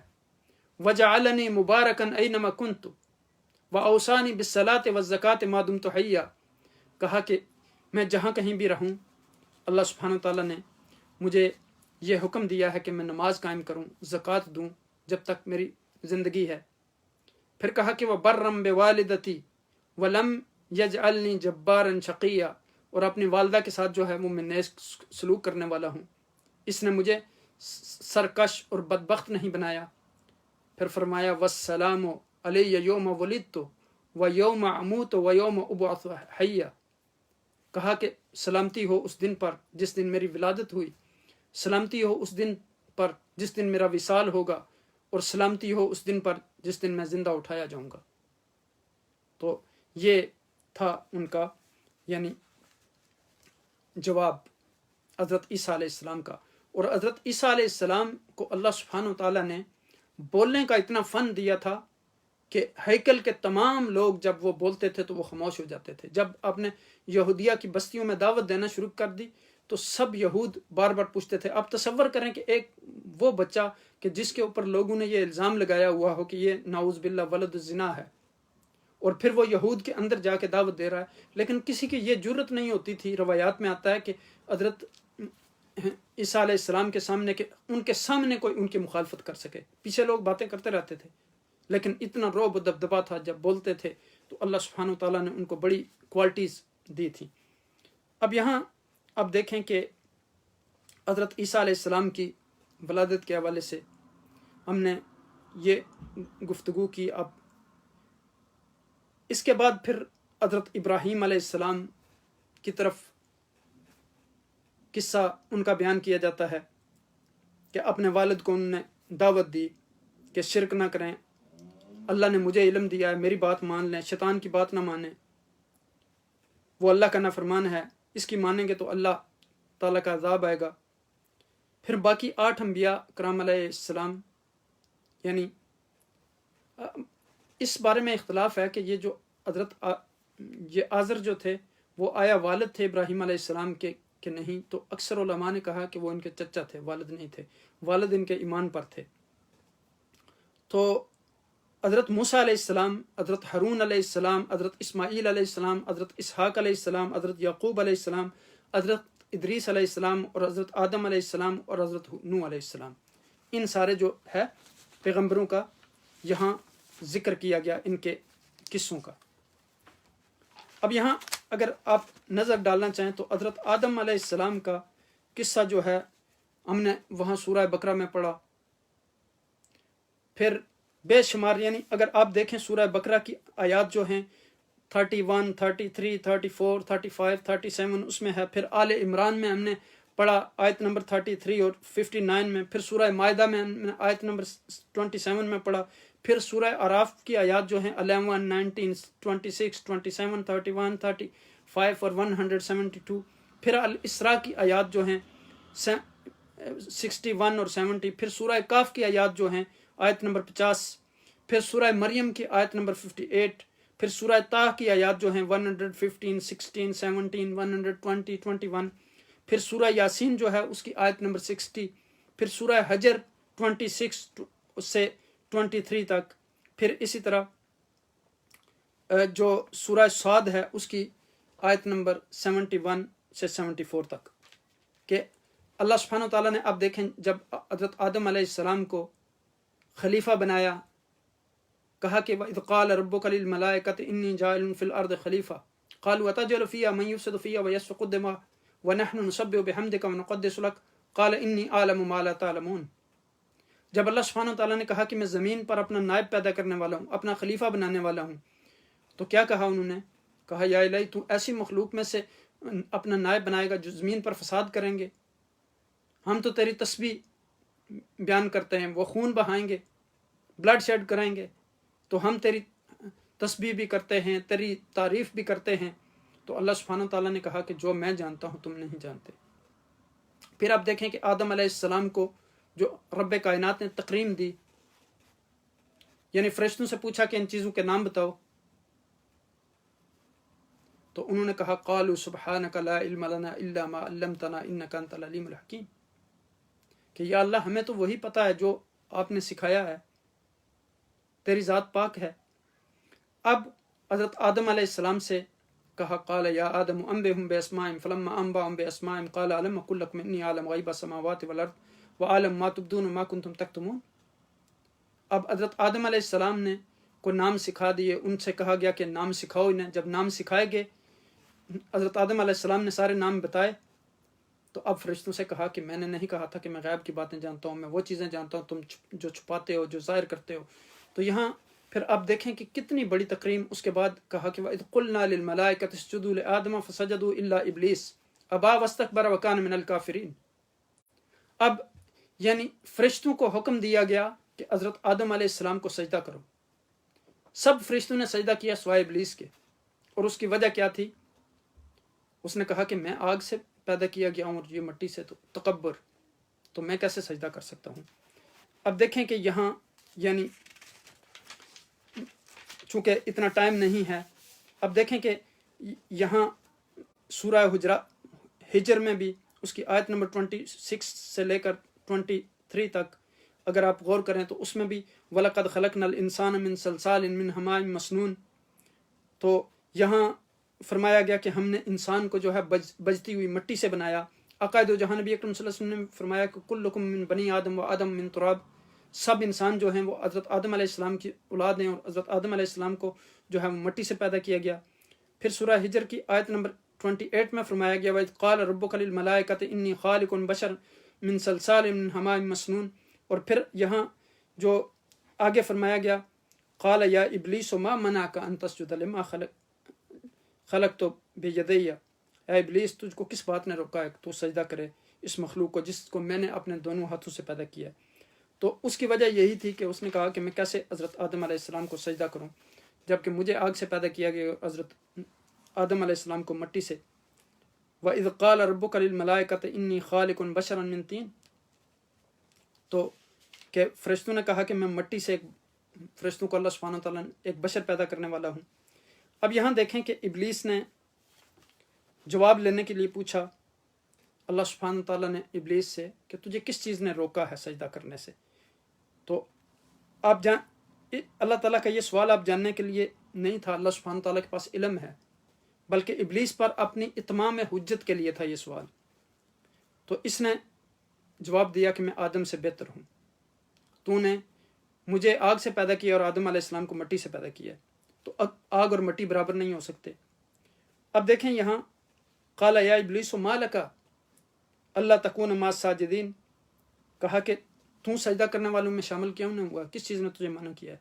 وجعلنی مبارکن اینما کنت واوصانی بالصلاۃ والزکاۃ ما دمت حیا، کہا کہ میں جہاں کہیں بھی رہوں اللہ سبحانہ تعالیٰ نے مجھے یہ حکم دیا ہے کہ میں نماز قائم کروں، زکوٰۃ دوں جب تک میری زندگی ہے۔ پھر کہا کہ وہ برم بوالدتی ولم یجعلنی جبارا شقیا، اور اپنی والدہ کے ساتھ جو ہے وہ میں نیک سلوک کرنے والا ہوں، اس نے مجھے سرکش اور بدبخت نہیں بنایا۔ پھر فرمایا والسلام علی یوم ولدت و یوم اموت و یوم ابعث حیا، کہا کہ سلامتی ہو اس دن پر جس دن میری ولادت ہوئی، سلامتی ہو اس دن پر جس دن میرا وصال ہوگا، اور سلامتی ہو اس دن پر جس دن میں زندہ اٹھایا جاؤں گا۔ تو یہ تھا ان کا یعنی جواب حضرت عیسیٰ علیہ السلام کا۔ اور حضرت عیسیٰ علیہ السلام کو اللہ سبحانہ تعالیٰ نے بولنے کا اتنا فن دیا تھا کہ ہیکل کے تمام لوگ جب وہ بولتے تھے تو وہ خاموش ہو جاتے تھے۔ جب آپ نے یہودیہ کی بستیوں میں دعوت دینا شروع کر دی تو سب یہود بار بار پوچھتے تھے۔ آپ تصور کریں کہ ایک وہ بچہ کہ جس کے اوپر لوگوں نے یہ الزام لگایا ہوا ہو کہ یہ نعوذ باللہ ولد الزنا ہے، اور پھر وہ یہود کے اندر جا کے دعوت دے رہا ہے، لیکن کسی کی یہ جرت نہیں ہوتی تھی۔ روایات میں آتا ہے کہ حضرت عیسیٰ علیہ السلام کے سامنے کہ ان کے سامنے کوئی ان کی مخالفت کر سکے، پیچھے لوگ باتیں کرتے رہتے تھے، لیکن اتنا رعب و دبدبا تھا جب بولتے تھے تو اللہ سبحانہ تعالیٰ نے ان کو بڑی کوالٹیز دی تھی۔ اب یہاں اب دیکھیں کہ حضرت عیسیٰ علیہ السلام کی ولادت کے حوالے سے ہم نے یہ گفتگو کی۔ اب اس کے بعد پھر حضرت ابراہیم علیہ السلام کی طرف قصہ ان کا بیان کیا جاتا ہے کہ اپنے والد کو انہوں نے دعوت دی کہ شرک نہ کریں، اللہ نے مجھے علم دیا ہے، میری بات مان لیں، شیطان کی بات نہ مانیں، وہ اللہ کا نافرمان ہے، اس کی مانیں گے تو اللہ تعالیٰ کا عذاب آئے گا۔ پھر باقی 8 انبیاء کرام علیہ السلام، یعنی اس بارے میں اختلاف ہے کہ یہ جو حضرت یہ آزر جو تھے وہ آیا والد تھے ابراہیم علیہ السلام کے کہ نہیں، تو اکثر علماء نے کہا کہ وہ ان کے چچا تھے، والد نہیں تھے، والد ان کے ایمان پر تھے۔ تو حضرت موسیٰ علیہ السلام، حضرت ہارون علیہ السلام، حضرت اسماعیل علیہ السلام، حضرت اسحاق علیہ السلام، حضرت یعقوب علیہ السلام، حضرت ادریس علیہ السلام، اور حضرت آدم علیہ السلام، اور حضرت نوح علیہ السلام، ان سارے جو ہے پیغمبروں کا یہاں ذکر کیا گیا ان کے قصوں کا۔ اب یہاں اگر آپ نظر ڈالنا چاہیں تو حضرت آدم علیہ السلام کا قصہ جو ہے ہم نے وہاں سورہ بقرہ میں پڑھا، پھر بے شمار، یعنی اگر آپ دیکھیں سورہ بقرہ کی آیات جو ہیں 31 33 34 35 37 اس میں ہے، پھر آل عمران میں ہم نے پڑھا آیت نمبر 33 اور 59 میں، پھر سورہ مائدہ میں ہم نے آیت نمبر 27 میں پڑھا، پھر سورہ اعراف کی آیات جو ہیں 11 19 26 27 31 35 اور 172، پھر الاسراء کی آیات جو ہیں 61 اور 70، پھر سورہ کاف کی آیات جو ہیں آیت نمبر 50، پھر سورہ مریم کی آیت نمبر 58، پھر سورہ طٰ کی آیات جو ہیں 115 16 17 120 21، پھر سورہ یاسین جو ہے اس کی آیت نمبر 60، پھر سورہ حجر 26 سے 23 تک، پھر اسی طرح جو سورہ صاد ہے اس کی آیت نمبر 71 سے 74 تک، کہ اللہ سبحانہ و تعالیٰ نے اب دیکھیں جب حضرت آدم علیہ السلام کو خلیفہ بنایا، کہا کہ وَإِذْ قَالَ رَبُّكَ لِلْمَلَائِكَةِ إِنِّي جَاعِلٌ فِي الْأَرْضِ خَلِيفَةً قَالُوا أَتَجْعَلُ فِيهَا مَن يُفْسِدُ فِيهَا وَيَسْفِكُ الدِّمَاءَ وَنَحْنُ نُسَبِّحُ بِحَمْدِكَ وَنُقَدِّسُ لَكَ قَالَ إِنِّي أَعْلَمُ مَا لَا تَعْلَمُونَ۔ جب اللہ سبحانہ وتعالیٰ نے کہا کہ میں زمین پر اپنا نائب پیدا کرنے والا ہوں، اپنا خلیفہ بنانے والا ہوں، تو کیا کہا انہوں نے؟ کہا یا الہی تو ایسی مخلوق میں سے اپنا نائب بنائے گا جو زمین پر فساد کریں گے؟ ہم تو تیری تسبیح بیان کرتے ہیں، وہ خون بہائیں گے، بلڈ شیڈ کریں گے، تو ہم تیری تسبیح بھی کرتے ہیں، تیری تعریف بھی کرتے ہیں۔ تو اللہ سبحانہ وتعالیٰ نے کہا کہ جو میں جانتا ہوں تم نہیں جانتے۔ پھر آپ دیکھیں کہ آدم علیہ السلام کو جو رب کائنات نے تکریم دی، یعنی فرشتوں سے پوچھا کہ ان چیزوں کے نام بتاؤ، تو انہوں نے کہا قالوا سبحانک لا علم لنا الا ما علمتنا انک انت العلیم الحکیم، کہ یا اللہ ہمیں تو وہی پتہ ہے جو آپ نے سکھایا ہے، تیری ذات پاک ہے۔ اب حضرت آدم علیہ السلام سے کہا قال یا آدم انبئهم باسمائهم فلما انبأهم باسمائهم قال الم اقل لكم اني اعلم غیب السماوات والارض واعلم ما تبدون وما كنتم تكتمون۔ اب حضرت آدم علیہ السلام نے کو نام سکھا دیے، ان سے کہا گیا کہ نام سکھاؤ انہیں۔ جب نام سکھائے گئے، حضرت آدم علیہ السلام نے سارے نام بتائے، تو اب فرشتوں سے کہا کہ میں نے نہیں کہا تھا کہ میں غیب کی باتیں جانتا ہوں، میں وہ چیزیں جانتا ہوں تم جو چھپاتے ہو، جو ظاہر کرتے ہو۔ تو یہاں پھر آپ دیکھیں کہ کتنی بڑی تکریم۔ اس کے بعد کہا کہ وَإِذْ قُلْنَا لِلْمَلَائِكَةِ اسْجُدُوا لِآدَمَ فَسَجَدُوا إِلَّا إِبْلِيسَ أَبَىٰ وَاسْتَكْبَرَ وَكَانَ مِنَ الْكَافِرِينَ۔ اب یعنی فرشتوں کو حکم دیا گیا کہ حضرت آدم علیہ السلام کو سجدہ کرو، سب فرشتوں نے سجدہ کیا سوائے ابلیس کے، اور اس کی وجہ کیا تھی؟ اس نے کہا کہ میں آگ سے پیدا کیا گیا ہوں اور یہ مٹی سے، تو تکبر، تو میں کیسے سجدہ کر سکتا ہوں۔ اب دیکھیں کہ یہاں یعنی چونکہ اتنا ٹائم نہیں ہے، اب دیکھیں کہ یہاں سورہ ہجر میں بھی اس کی آیت نمبر 26 سے لے کر 23 تک اگر آپ غور کریں تو اس میں بھی وَلَقَدْ خَلَقْنَا الْإِنسَانَ مِنْ صَلْصَالٍ مِنْ حَمَإٍ مَسْنُونٍ، تو یہاں فرمایا گیا کہ ہم نے انسان کو جو ہے بجتی ہوئی مٹی سے بنایا۔ عقائد و جہاں نبی اکرم صلی اللہ علیہ وسلم نے فرمایا کہ کلکم من بنی آدم و آدم من تراب، سب انسان جو ہیں وہ حضرت آدم علیہ السلام کی اولاد ہیں، اور حضرت آدم علیہ السلام کو جو ہے مٹی سے پیدا کیا گیا۔ پھر سورہ ہجر کی آیت نمبر 28 میں فرمایا گیا وَإِذْ قَالَ رَبُّكَ لِلْمَلَائِكَةِ إِنِّي خَالِقٌ بَشَرًا مِنْ صَلْصَالٍ مِنْ حَمَإٍ مَسْنُونٍ، اور پھر یہاں جو آگے فرمایا گیا قَالَ يَا إِبْلِيسُ مَا مَنَعَكَ أَن تَسْجُدَ لِمَا خَلَقْتُ بِيَدَيَّ، اے ابلیس تجھ کو کس بات نے روکا ہے کہ تو سجدہ کرے اس مخلوق کو جس کو میں نے اپنے دونوں ہاتھوں سے پیدا کیا ہے۔ تو اس کی وجہ یہی تھی کہ اس نے کہا کہ میں کیسے حضرت آدم علیہ السلام کو سجدہ کروں جبکہ مجھے آگ سے پیدا کیا گیا، حضرت آدم علیہ السلام کو مٹی سے۔ وَإِذْ قَالَ رَبُّكَ لِلْمَلَائِكَةِ إِنِّي خَالِقٌ بَشَرًا مِنْ طِينٍ، تو کہ فرشتوں نے کہا کہ میں مٹی سے، فرشتوں کو اللہ سبحانہ وتعالیٰ نے ایک بشر پیدا کرنے والا ہوں۔ اب یہاں دیکھیں کہ ابلیس نے جواب لینے کے لیے پوچھا اللہ سبحانہ وتعالیٰ نے ابلیس سے کہ تجھے کس چیز نے روکا ہے سجدہ کرنے سے؟ تو آپ اللہ تعالیٰ کا یہ سوال آپ جاننے کے لیے نہیں تھا، اللہ سبحانہ وتعالیٰ کے پاس علم ہے، بلکہ ابلیس پر اپنی اتمام حجت کے لیے تھا یہ سوال۔ تو اس نے جواب دیا کہ میں آدم سے بہتر ہوں، تو نے مجھے آگ سے پیدا کیا اور آدم علیہ السلام کو مٹی سے پیدا کیا ہے، تو آگ اور مٹی برابر نہیں ہو سکتے۔ اب دیکھیں یہاں قال یا ابلیس ما لک اللہ تکون مع الساجدین، کہا کہ تو سجدہ کرنے والوں میں شامل کیوں نہیں ہوا، کس چیز نے تجھے منع کیا ہے؟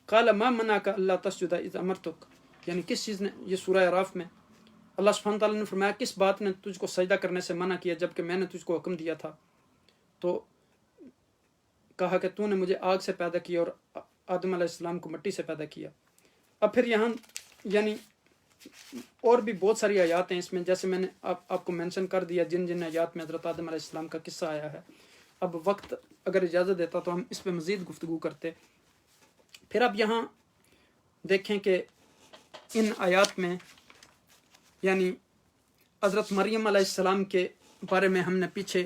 قال ما منعک اللہ تسجد اذ امرتک، یعنی کس چیز نے، یہ سورہ اعراف میں اللہ سبحانہ تعالیٰ نے فرمایا کس بات نے تجھ کو سجدہ کرنے سے منع کیا جبکہ میں نے تجھ کو حکم دیا تھا؟ تو کہا کہ تو نے مجھے آگ سے پیدا کیا اور آدم علیہ السلام کو مٹی سے پیدا کیا۔ اب پھر یہاں یعنی اور بھی بہت ساری آیات ہیں اس میں، جیسے میں نے آپ کو مینشن کر دیا جن جن آیات میں حضرت آدم علیہ السلام کا قصہ آیا ہے۔ اب وقت اگر اجازت دیتا تو ہم اس پہ مزید گفتگو کرتے۔ پھر اب یہاں دیکھیں کہ ان آیات میں یعنی حضرت مریم علیہ السلام کے بارے میں ہم نے پیچھے،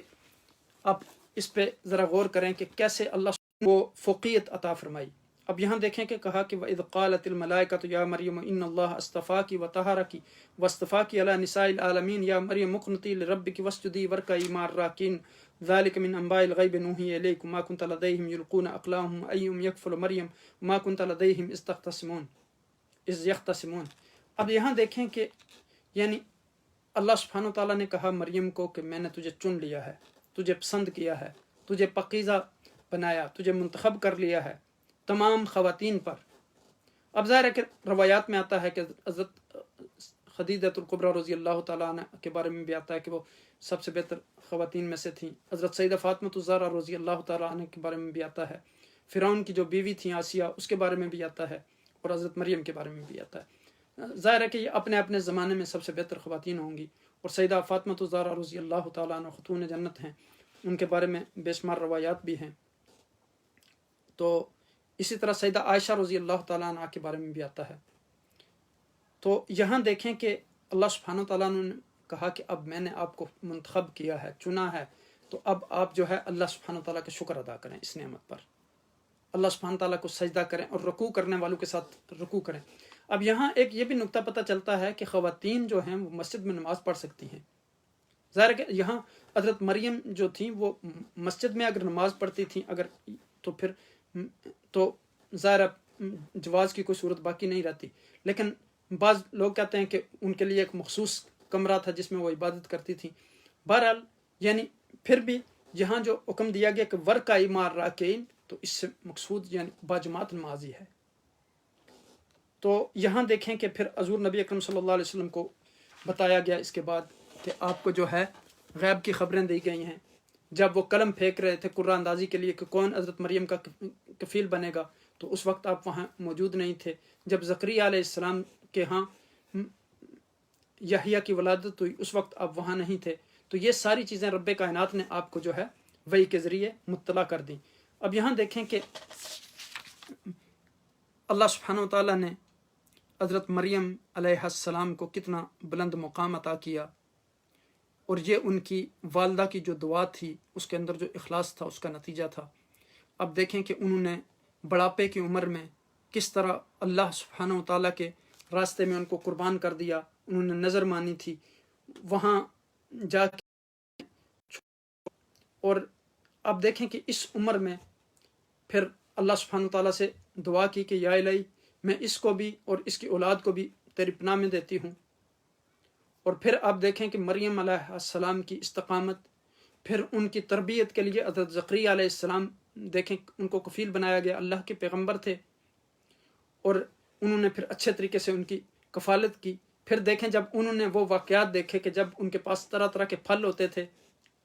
اب اس پہ ذرا غور کریں کہ کیسے اللہ کو فوقیت عطا فرمائی۔ اب یہاں دیکھیں کہ کہا کہ وَإِذْ قَالَتِ الْمَلَائِكَةُ يَا مَرْيَمُ إِنَّ اللَّهَ اصْطَفَاكِ وَطَهَّرَكِ وَاصْطَفَاكِ عَلَى نِسَاءِ الْعَالَمِينَ يَا مَرْيَمُ اقْنُتِي لِرَبِّكِ وَاسْجُدِي وَارْكَعِي مَعَ الرَّاكِعِينَ ذَلِكَ مِنْ أَنْبَاءِ الْغَيْبِ نُوحِيهِ إِلَيْكَ مَا كُنْتَ لَدَيْهِمْ يُلْقُونَ أَقْلَامَهُمْ أَيُّهُمْ يَكْفُلُ مَرْيَمَ وَمَا كُنْتَ لَدَيْهِمْ إِذْ يَخْتَصِمُونَ۔ اب یہاں دیکھیں کہ یعنی اللہ سبحانہ تعالیٰ نے کہا مریم کو کہ میں نے تجھے چن لیا ہے، تجھے پسند کیا ہے، تجھے پاکیزہ بنایا، تجھے منتخب کر لیا ہے تمام خواتین پر۔ اب ظاہر ہے کہ روایات میں آتا ہے کہ حضرت خدیجۃ الکبریٰ رضی اللہ تعالیٰ عنہ کے بارے میں بھی آتا ہے کہ وہ سب سے بہتر خواتین میں سے تھیں۔ حضرت سیدہ فاطمہ الزہرا رضی اللہ تعالیٰ عنہ کے بارے میں بھی آتا ہے۔ فرعون کی جو بیوی تھیں آسیہ، اس کے بارے میں بھی آتا ہے، اور حضرت مریم کے بارے میں بھی آتا ہے۔ ظاہر ہے کہ یہ اپنے اپنے زمانے میں سب سے بہتر خواتین ہوں گی، اور سیدہ فاطمہ الزہرا رضی اللہ تعالیٰ عنہ خاتون جنت ہیں، ان کے بارے میں بے شمار روایات بھی ہیں۔ تو اسی طرح سیدہ عائشہ رضی اللہ تعالیٰ عنہ کے بارے میں بھی آتا ہے۔ تو یہاں دیکھیں کہ اللہ سبحانہ تعالیٰ نے کہا کہ اب میں نے آپ کو منتخب کیا ہے، چنا ہے، تو اب آپ جو ہے اللہ سبحانہ تعالیٰ کا شکر ادا کریں اس نعمت پر، اللہ سبحانہ تعالیٰ کو سجدہ کریں اور رکوع کرنے والوں کے ساتھ رکوع کریں۔ اب یہاں ایک یہ بھی نقطہ پتہ چلتا ہے کہ خواتین جو ہیں وہ مسجد میں نماز پڑھ سکتی ہیں۔ ظاہر ہے کہ یہاں حضرت مریم جو تھیں وہ مسجد میں اگر نماز پڑھتی تھیں اگر، تو پھر تو ظاہر جواز کی کوئی صورت باقی نہیں رہتی، لیکن بعض لوگ کہتے ہیں کہ ان کے لیے ایک مخصوص کمرہ تھا جس میں وہ عبادت کرتی تھیں۔ بہرحال یعنی پھر بھی یہاں جو حکم دیا گیا کہ ورکعی مع الراکعین، تو اس سے مقصود یعنی باجماعت نمازی ہے۔ تو یہاں دیکھیں کہ پھر حضور نبی اکرم صلی اللہ علیہ وسلم کو بتایا گیا اس کے بعد کہ آپ کو جو ہے غیب کی خبریں دی گئی ہیں۔ جب وہ قلم پھینک رہے تھے قرآن اندازی کے لیے کہ کون حضرت مریم کا کفیل بنے گا، تو اس وقت آپ وہاں موجود نہیں تھے۔ جب زکریا علیہ السلام کے ہاں یحییٰ کی ولادت ہوئی، اس وقت آپ وہاں نہیں تھے۔ تو یہ ساری چیزیں رب کائنات نے آپ کو جو ہے وحی کے ذریعے مطلع کر دیں۔ اب یہاں دیکھیں کہ اللہ سبحانہ و تعالیٰ نے حضرت مریم علیہ السلام کو کتنا بلند مقام عطا کیا، اور یہ ان کی والدہ کی جو دعا تھی اس کے اندر جو اخلاص تھا اس کا نتیجہ تھا۔ اب دیکھیں کہ انہوں نے بڑھاپے کی عمر میں کس طرح اللہ سبحانہ و تعالیٰ کے راستے میں ان کو قربان کر دیا، انہوں نے نظر مانی تھی وہاں جا کے، اور اب دیکھیں کہ اس عمر میں پھر اللہ سبحانہ و تعالیٰ سے دعا کی کہ یا الہی میں اس کو بھی اور اس کی اولاد کو بھی تیری پناہ میں دیتی ہوں۔ اور پھر آپ دیکھیں کہ مریم علیہ السلام کی استقامت، پھر ان کی تربیت کے لیے حضرت زکریا علیہ السلام دیکھیں ان کو کفیل بنایا گیا، اللہ کے پیغمبر تھے، اور انہوں نے پھر اچھے طریقے سے ان کی کفالت کی۔ پھر دیکھیں جب انہوں نے وہ واقعات دیکھے کہ جب ان کے پاس طرح طرح کے پھل ہوتے تھے،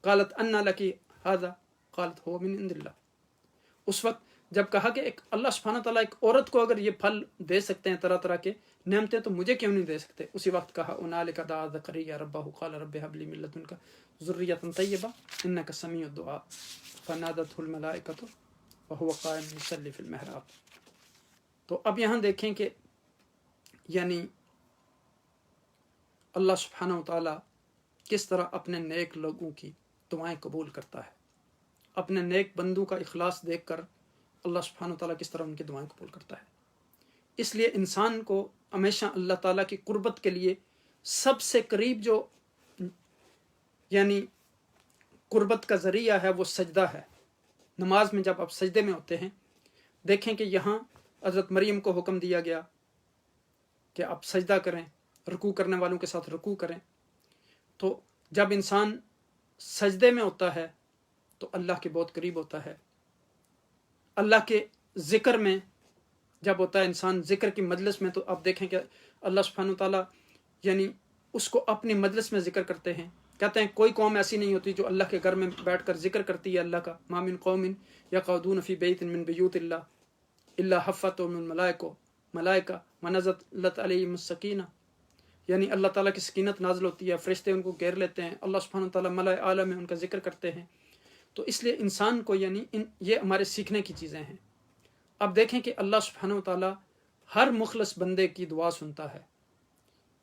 قالت انا لکی ھذا قالت هو من عند اللہ، اس وقت جب کہا کہ ایک اللہ سبحانہ تعالیٰ ایک عورت کو اگر یہ پھل دے سکتے ہیں طرح طرح کے نعمتیں، تو مجھے کیوں نہیں دے سکتے؟ اسی وقت کہا هنالک دعا زکریا ربہ قال رب هب لی من لدنک ذریۃ طیبہ انک سمیع الدعاء فنادته الملائکۃ وهو قائم یصلی فی المحراب۔ تو اب یہاں دیکھیں کہ یعنی اللہ سبحانہ و تعالیٰ کس طرح اپنے نیک لوگوں کی دعائیں قبول کرتا ہے، اپنے نیک بندوں کا اخلاص دیکھ کر اللہ سبحانہ و تعالیٰ کس طرح ان کی دعائیں قبول کرتا ہے۔ اس لیے انسان کو ہمیشہ اللہ تعالیٰ کی قربت کے لیے سب سے قریب جو یعنی قربت کا ذریعہ ہے وہ سجدہ ہے۔ نماز میں جب آپ سجدے میں ہوتے ہیں دیکھیں کہ یہاں حضرت مریم کو حکم دیا گیا کہ آپ سجدہ کریں، رکوع کرنے والوں کے ساتھ رکوع کریں. تو جب انسان سجدے میں ہوتا ہے تو اللہ کے بہت قریب ہوتا ہے. اللہ کے ذکر میں جب ہوتا ہے انسان ذکر کی مجلس میں، تو آپ دیکھیں کہ اللہ سبحانہ تعالیٰ یعنی اس کو اپنی مجلس میں ذکر کرتے ہیں. کہتے ہیں کوئی قوم ایسی نہیں ہوتی جو اللہ کے گھر میں بیٹھ کر ذکر کرتی ہے اللہ کا. ما من قوم یقعدون فی بیت من بیوت اللہ الا حفتهم الملائکہ ونزلت علیہم السکینہ. یعنی اللہ تعالیٰ کی سکینت نازل ہوتی ہے، فرشتے ان کو گھیر لیتے ہیں، اللہ سبحانہ تعالیٰ ملائے اعلیٰ میں ان کا ذکر کرتے ہیں. تو اس لیے انسان کو یعنی یہ ہمارے سیکھنے کی چیزیں ہیں. اب دیکھیں کہ اللہ سبحانہ تعالیٰ ہر مخلص بندے کی دعا سنتا ہے.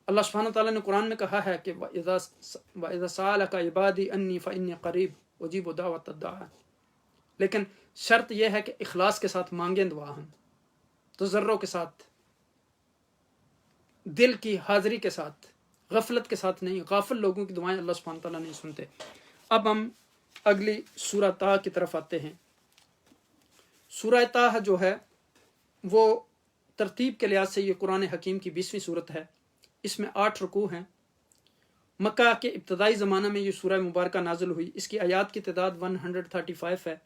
اللہ سبحانہ تعالیٰ نے قرآن میں کہا ہے کہ وَإِذَا سَأَلَكَ عِبَادِي أَنِّي فَإِنِّي قَرِيبٌ أُجِيبُ دَعْوَةَ الدَّاعِ. لیکن شرط یہ ہے کہ اخلاص کے ساتھ مانگیں دعا، ہم تضرع کے ساتھ، دل کی حاضری کے ساتھ، غفلت کے ساتھ نہیں. غافل لوگوں کی دعائیں اللہ سبحانہ تعالیٰ نہیں سنتے. اب ہم اگلی سورہ طٰ کی طرف آتے ہیں. سورہ طٰ جو ہے وہ ترتیب کے لحاظ سے یہ قرآن حکیم کی 20ویں صورت ہے. اس میں 8 رکوع ہیں. مکہ کے ابتدائی زمانہ میں یہ سورہ مبارکہ نازل ہوئی. اس کی آیات کی تعداد 135 ہے.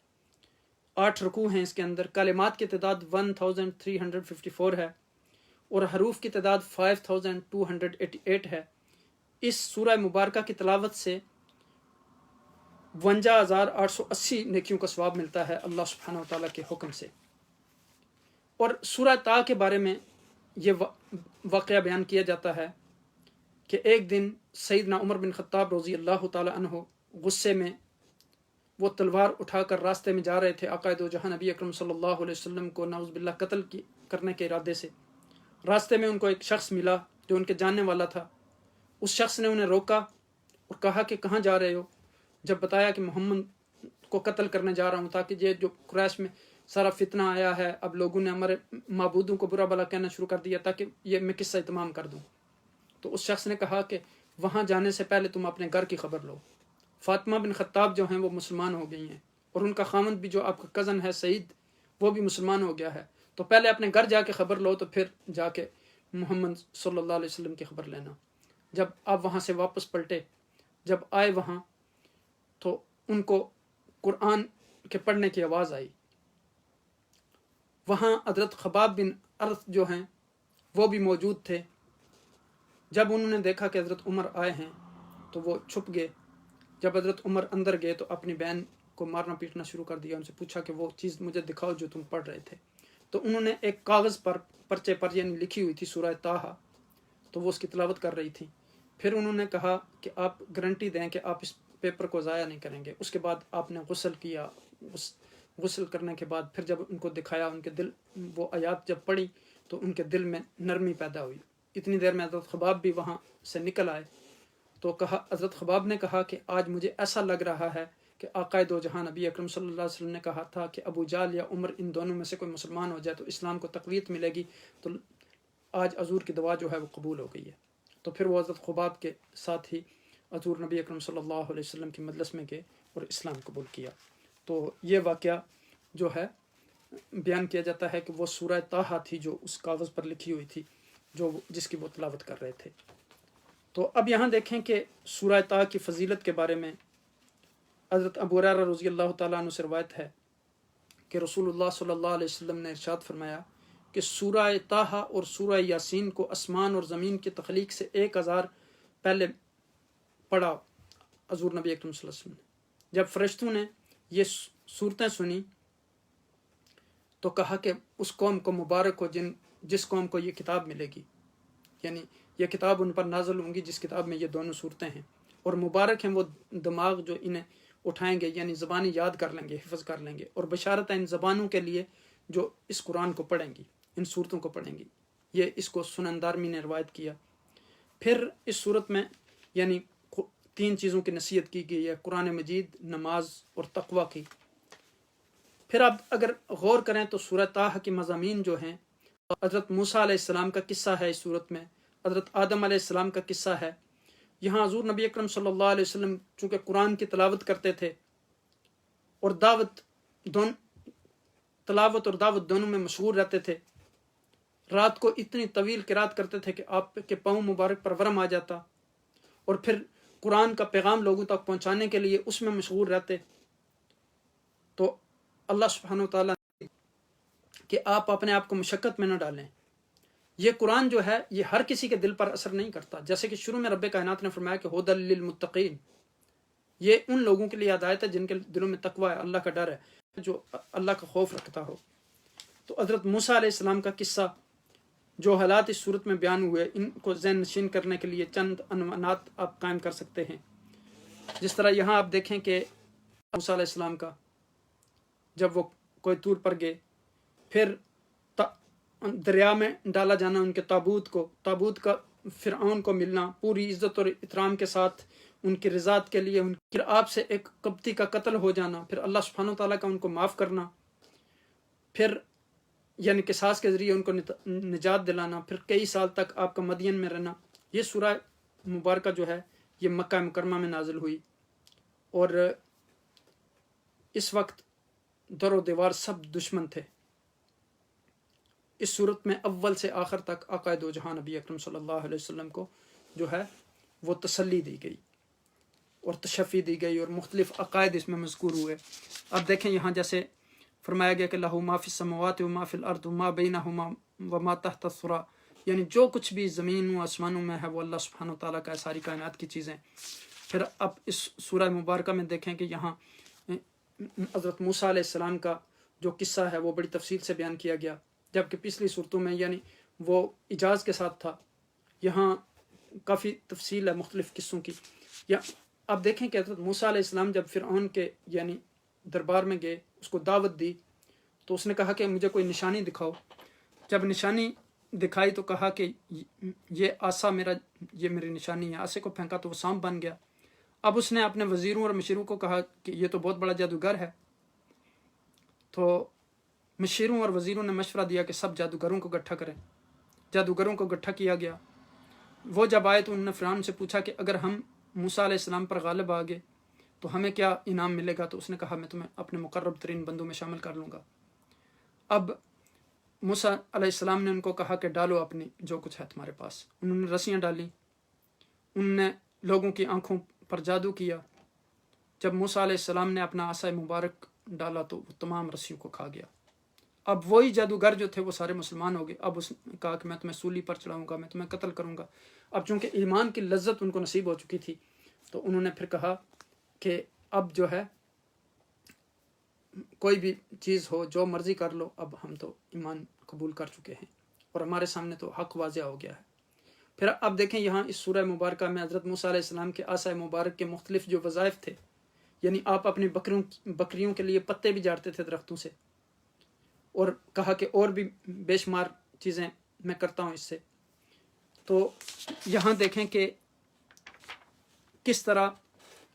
8 رکوع ہیں اس کے اندر. کلمات کی تعداد 1354 ہے اور حروف کی تعداد 5288 ہے. اس سورہ مبارکہ کی تلاوت سے 52,880 نیکیوں کا ثواب ملتا ہے اللہ سبحانہ و تعالیٰ کے حکم سے. اور سورہ طٰ کے بارے میں یہ واقعہ بیان کیا جاتا ہے کہ ایک دن سیدنا عمر بن خطاب رضی اللہ تعالیٰ عنہ غصے میں وہ تلوار اٹھا کر راستے میں جا رہے تھے آقائے دو جہاں نبی اکرم صلی اللہ علیہ وسلم کو نعوذ باللہ قتل کرنے کے ارادے سے. راستے میں ان کو ایک شخص ملا جو ان کے جاننے والا تھا. اس شخص نے انہیں روکا اور کہا کہ کہاں جا رہے ہو؟ جب بتایا کہ محمد کو قتل کرنے جا رہا ہوں، تاکہ یہ جو قریش میں سارا فتنہ آیا ہے، اب لوگوں نے ہمارے معبودوں کو برا بھلا کہنا شروع کر دیا تاکہ یہ میں قصہ اتمام کر دوں. تو اس شخص نے کہا کہ وہاں جانے سے پہلے تم اپنے گھر کی خبر لو. فاطمہ بن خطاب جو ہیں وہ مسلمان ہو گئی ہیں اور ان کا خامند بھی جو آپ کا کزن ہے سعید وہ بھی مسلمان ہو گیا ہے. تو پہلے اپنے گھر جا کے خبر لو تو پھر جا کے محمد صلی اللہ علیہ وسلم کی خبر لینا. جب آپ وہاں سے واپس پلٹے، جب آئے وہاں تو ان کو قرآن کے پڑھنے کی آواز آئی. وہاں حضرت خباب بن ارث جو ہیں وہ بھی موجود تھے. جب انہوں نے دیکھا کہ حضرت عمر آئے ہیں تو وہ چھپ گئے. جب حضرت عمر اندر گئے تو اپنی بہن کو مارنا پیٹنا شروع کر دیا. ان سے پوچھا کہ وہ چیز مجھے دکھاؤ جو تم پڑھ رہے تھے. تو انہوں نے ایک کاغذ پر پرچے پر یعنی لکھی ہوئی تھی سورہ طٰ، تو وہ اس کی تلاوت کر رہی تھی. پھر انہوں نے کہا کہ آپ گارنٹی دیں کہ آپ اس پیپر کو ضائع نہیں کریں گے. اس کے بعد آپ نے غسل کیا. غسل کرنے کے بعد پھر جب ان کو دکھایا، ان کے دل وہ آیات جب پڑھی تو ان کے دل میں نرمی پیدا ہوئی. اتنی دیر میں حضرت خباب بھی وہاں سے نکل آئے. تو حضرت خباب نے کہا کہ آج مجھے ایسا لگ رہا ہے کہ آقائے دو جہاں نبی اکرم صلی اللہ علیہ وسلم نے کہا تھا کہ ابو جہل یا عمر ان دونوں میں سے کوئی مسلمان ہو جائے تو اسلام کو تقویت ملے گی. تو آج حضور کی دعا جو ہے وہ قبول ہو گئی ہے. تو پھر وہ حضرت خباب کے ساتھ ہی حضور نبی اکرم صلی اللہ علیہ وسلم کی مجلس میں گئے اور اسلام قبول کیا. تو یہ واقعہ جو ہے بیان کیا جاتا ہے کہ وہ سورہ طٰ تھی جو اس کاغذ پر لکھی ہوئی تھی جس کی وہ تلاوت کر رہے تھے. تو اب یہاں دیکھیں کہ سورہ طٰ کی فضیلت کے بارے میں حضرت ابو ہریرہ رضی اللہ تعالیٰ عنہ سے روایت ہے کہ رسول اللہ صلی اللہ علیہ وسلم نے ارشاد فرمایا کہ سورہ طٰ اور سورہ یاسین کو آسمان اور زمین کی تخلیق سے 1000 پہلے پڑھا حضور نبی اکرم صلی اللہ علیہ وسلم نے. جب فرشتوں نے یہ صورتیں سنی تو کہا کہ اس قوم کو مبارک ہو جس قوم کو یہ کتاب ملے گی، یعنی یہ کتاب ان پر نازل ہوں گی جس کتاب میں یہ دونوں صورتیں ہیں. اور مبارک ہیں وہ دماغ جو انہیں اٹھائیں گے، یعنی زبانی یاد کر لیں گے، حفظ کر لیں گے. اور بشارت ہے ان زبانوں کے لیے جو اس قرآن کو پڑھیں گی، ان صورتوں کو پڑھیں گی. یہ اس کو سنن دارمی نے روایت کیا. پھر اس صورت میں یعنی 3 چیزوں کی نصیحت کی گئی ہے: قرآن مجید، نماز اور تقوی کی. پھر آپ اگر غور کریں تو سورہ طٰ کے مضامین جو ہیں، حضرت موسیٰ علیہ السلام کا قصہ ہے اس صورت میں، حضرت آدم علیہ السلام کا قصہ ہے. یہاں حضور نبی اکرم صلی اللہ علیہ وسلم چونکہ قرآن کی تلاوت کرتے تھے اور دعوت تلاوت اور دعوت دونوں میں مشغول رہتے تھے. رات کو اتنی طویل قرات کرتے تھے کہ آپ کے پاؤں مبارک پر ورم آ جاتا, اور پھر قرآن کا پیغام لوگوں تک پہنچانے کے لیے اس میں مشغول رہتے. تو اللہ سبحانہ وتعالیٰ کہ آپ اپنے آپ کو مشقت میں نہ ڈالیں. یہ قرآن جو ہے یہ ہر کسی کے دل پر اثر نہیں کرتا. جیسے کہ شروع میں رب کائنات نے فرمایا کہ ھدی للمتقین, یہ ان لوگوں کے لیے ہدایت ہے جن کے دلوں میں تقوی ہے, اللہ کا ڈر ہے, جو اللہ کا خوف رکھتا ہو. تو حضرت موسیٰ علیہ السلام کا قصہ جو حالات اس صورت میں بیان ہوئے, ان کو ذہن نشین کرنے کے لیے چند عنوانات آپ قائم کر سکتے ہیں. جس طرح یہاں آپ دیکھیں کہ موسیٰ علیہ السلام کا جب وہ کوئی طور پر گئے, پھر دریا میں ڈالا جانا ان کے تابوت کا فرعون کو ملنا پوری عزت اور احترام کے ساتھ ان کی رضاعت کے لیے, پھر آپ سے ایک قبطی کا قتل ہو جانا, پھر اللہ سبحانہ وتعالیٰ کا ان کو معاف کرنا, پھر یعنی قصاص کے ذریعے ان کو نجات دلانا, پھر کئی سال تک آپ کا مدین میں رہنا. یہ سورہ مبارکہ جو ہے یہ مکہ مکرمہ میں نازل ہوئی, اور اس وقت در و دیوار سب دشمن تھے. اس صورت میں اول سے آخر تک آقا دو جہاں نبی اکرم صلی اللہ علیہ وسلم کو جو ہے وہ تسلی دی گئی اور تشفی دی گئی, اور مختلف عقائد اس میں مذکور ہوئے. اب دیکھیں یہاں جیسے فرمایا گیا کہ لہو ما فی السماوات و ما فی الارض وما بینہما وما تحت الثری, یعنی جو کچھ بھی زمین و آسمانوں میں ہے وہ اللہ سبحانہ وتعالیٰ کا ہے, ساری کائنات کی چیزیں. پھر اب اس سورہ مبارکہ میں دیکھیں کہ یہاں حضرت موسیٰ علیہ السلام کا جو قصہ ہے وہ بڑی تفصیل سے بیان کیا گیا, جبکہ پچھلی صورتوں میں یعنی وہ اجاز کے ساتھ تھا. یہاں کافی تفصیل ہے مختلف قصوں کی. یا اب دیکھیں کہ حضرت موسیٰ علیہ السلام جب فرعون کے یعنی دربار میں گئے, اس کو دعوت دی, تو اس نے کہا کہ مجھے کوئی نشانی دکھاؤ. جب نشانی دکھائی تو کہا کہ یہ آسا یہ میری نشانی ہے. آسے کو پھینکا تو وہ سانپ بن گیا. اب اس نے اپنے وزیروں اور مشیروں کو کہا کہ یہ تو بہت بڑا جادوگر ہے. تو مشیروں اور وزیروں نے مشورہ دیا کہ سب جادوگروں کو اکٹھا کریں. جادوگروں کو اکٹھا کیا گیا. وہ جب آئے تو انہوں نے فرعون سے پوچھا کہ اگر ہم موسیٰ علیہ السلام پر غالب آ گئے تو ہمیں کیا انعام ملے گا. تو اس نے کہا میں تمہیں اپنے مقرب ترین بندوں میں شامل کر لوں گا. اب موسیٰ علیہ السلام نے ان کو کہا کہ ڈالو اپنی جو کچھ ہے تمہارے پاس. انہوں نے رسیاں ڈالی, انہوں نے لوگوں کی آنکھوں پر جادو کیا. جب موسیٰ علیہ السلام نے اپنا عصا مبارک ڈالا تو وہ تمام رسیوں کو کھا گیا. اب وہی جادوگر جو تھے وہ سارے مسلمان ہو گئے. اب اس نے کہا کہ میں تمہیں سولی پر چڑھاؤں گا, میں تمہیں قتل کروں گا. اب چونکہ ایمان کی لذت ان کو نصیب ہو چکی تھی تو انہوں نے پھر کہا کہ اب جو ہے کوئی بھی چیز ہو جو مرضی کر لو, اب ہم تو ایمان قبول کر چکے ہیں اور ہمارے سامنے تو حق واضح ہو گیا ہے. پھر اب دیکھیں یہاں اس سورہ مبارکہ میں حضرت موسیٰ علیہ السلام کے عصا مبارک کے مختلف جو وظائف تھے, یعنی آپ اپنی بکریوں کے لیے پتے بھی جاڑتے تھے درختوں سے, اور کہا کہ اور بھی بے شمار چیزیں میں کرتا ہوں اس سے. تو یہاں دیکھیں کہ کس طرح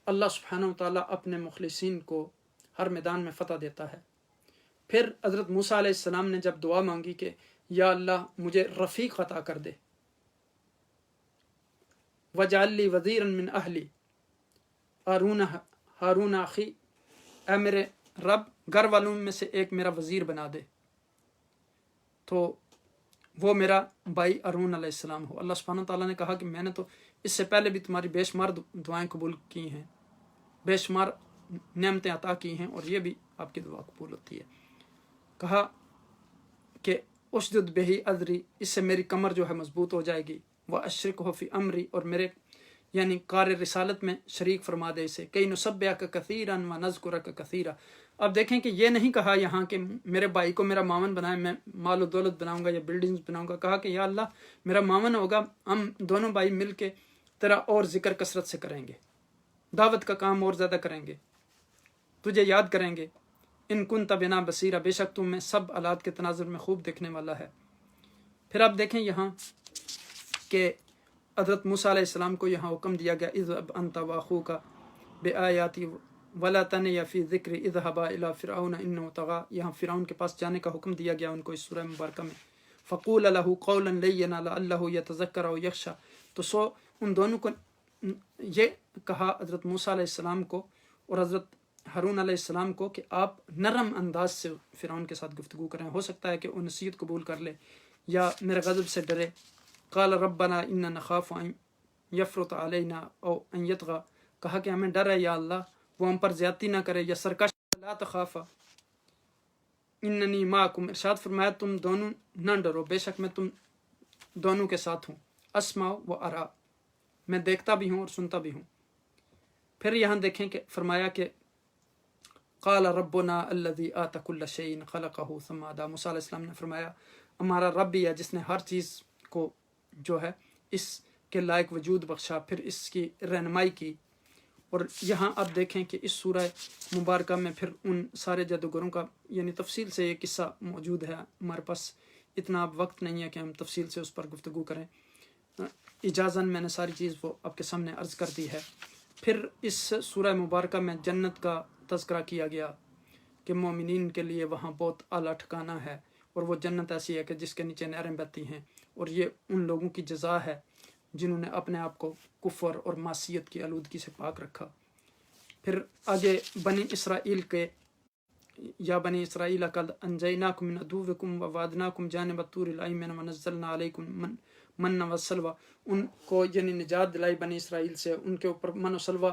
اللہ سبحانہ وتعالیٰ اپنے مخلصین کو ہر میدان میں فتح دیتا ہے. پھر حضرت موسیٰ علیہ السلام نے جب دعا مانگی کہ یا اللہ مجھے رفیق عطا کر دے, وَجَعَلْ لِي وَزِيرًا مِّنْ أَهْلِي ہارون اخی, اے میرے رب گھر والوں میں سے ایک میرا وزیر بنا دے, تو وہ میرا بھائی ہارون علیہ السلام ہو. اللہ سبحانہ تعالیٰ نے کہا کہ میں نے تو اس سے پہلے بھی تمہاری بے شمار دعائیں قبول کی ہیں, بے شمار نعمتیں عطا کی ہیں, اور یہ بھی آپ کی دعا قبول ہوتی ہے. کہا کہ اشدد بہی اذری, اس سے میری کمر جو ہے مضبوط ہو جائے گی. واشرکہ فی امری, اور میرے یعنی کار رسالت میں شریک فرما دے اسے. کئی نسبحک کثیرا ونذکرک کثیرا. اب دیکھیں کہ یہ نہیں کہا یہاں کہ میرے بھائی کو میرا معاون بنائے, میں مال و دولت بناؤں گا یا بلڈنگز بناؤں گا. کہا کہ یا اللہ میرا معاون ہوگا, ہم دونوں بھائی مل کے تیرا اور ذکر کثرت سے کریں گے, دعوت کا کام اور زیادہ کریں گے, تجھے یاد کریں گے. ان کنت بنا بصیرا, بے شک تم میں سب حالات کے تناظر میں خوب دیکھنے والا ہے. پھر آپ دیکھیں یہاں کہ حضرت موسیٰ علیہ السلام کو یہاں حکم دیا گیا اذهب انت واخوک بآیاتی ولا تنیا فی ذکر اذهبا الی فرعون انه طغى. یہاں فرعون کے پاس جانے کا حکم دیا گیا ان کو اس سورہ مبارکہ میں. فقول له قولا لینا لعله يتذکر او یخشى. تو ان دونوں کو یہ کہا حضرت موسیٰ علیہ السلام کو اور حضرت ہارون علیہ السلام کو کہ آپ نرم انداز سے فرعون کے ساتھ گفتگو کریں، ہو سکتا ہے کہ وہ نصیحت قبول کر لے یا میرے غضب سے ڈرے۔ قال ربنا انا نخاف ان یفرط علینا او ان یطغى، کہا کہ ہمیں ڈر ہے یا اللہ وہ ہم پر زیادتی نہ کرے یا سرکش۔ لا تخافا اننی معکم، ارشاد فرمایا تم دونوں نہ ڈرو، بے شک میں تم دونوں کے ساتھ ہوں، اسمع و ارا، میں دیکھتا بھی ہوں اور سنتا بھی ہوں۔ پھر یہاں دیکھیں کہ فرمایا کہ قال ربنا الذي آتى كل شيء خلقه ثم هدى، موسیٰ علیہ السلام نے فرمایا ہمارا رب بھی ہے جس نے ہر چیز کو جو ہے اس کے لائق وجود بخشا، پھر اس کی رہنمائی کی۔ اور یہاں اب دیکھیں کہ اس سورہ مبارکہ میں پھر ان سارے جادوگروں کا یعنی تفصیل سے یہ قصہ موجود ہے، ہمارے پاس اتنا اب وقت نہیں ہے کہ ہم تفصیل سے اس پر گفتگو کریں، اجازن میں نے ساری چیز وہ آپ کے سامنے عرض کر دی ہے۔ پھر اس سورہ مبارکہ میں جنت کا تذکرہ کیا گیا کہ مومنین کے لیے وہاں بہت اعلیٰ ٹھکانہ ہے، اور وہ جنت ایسی ہے کہ جس کے نیچے نہریں بہتی ہیں، اور یہ ان لوگوں کی جزا ہے جنہوں نے اپنے آپ کو کفر اور معصیت کی آلودگی سے پاک رکھا۔ پھر آگے بنی اسرائیل کے یا بنی اسرائیل قد انجیناکم من عدوکم ووعدناکم جانب الطور الایمن ونزلنا علیکم من وسلوی، ان کو یعنی نجات دلائی بنی اسرائیل سے، ان کے اوپر من و سلوہ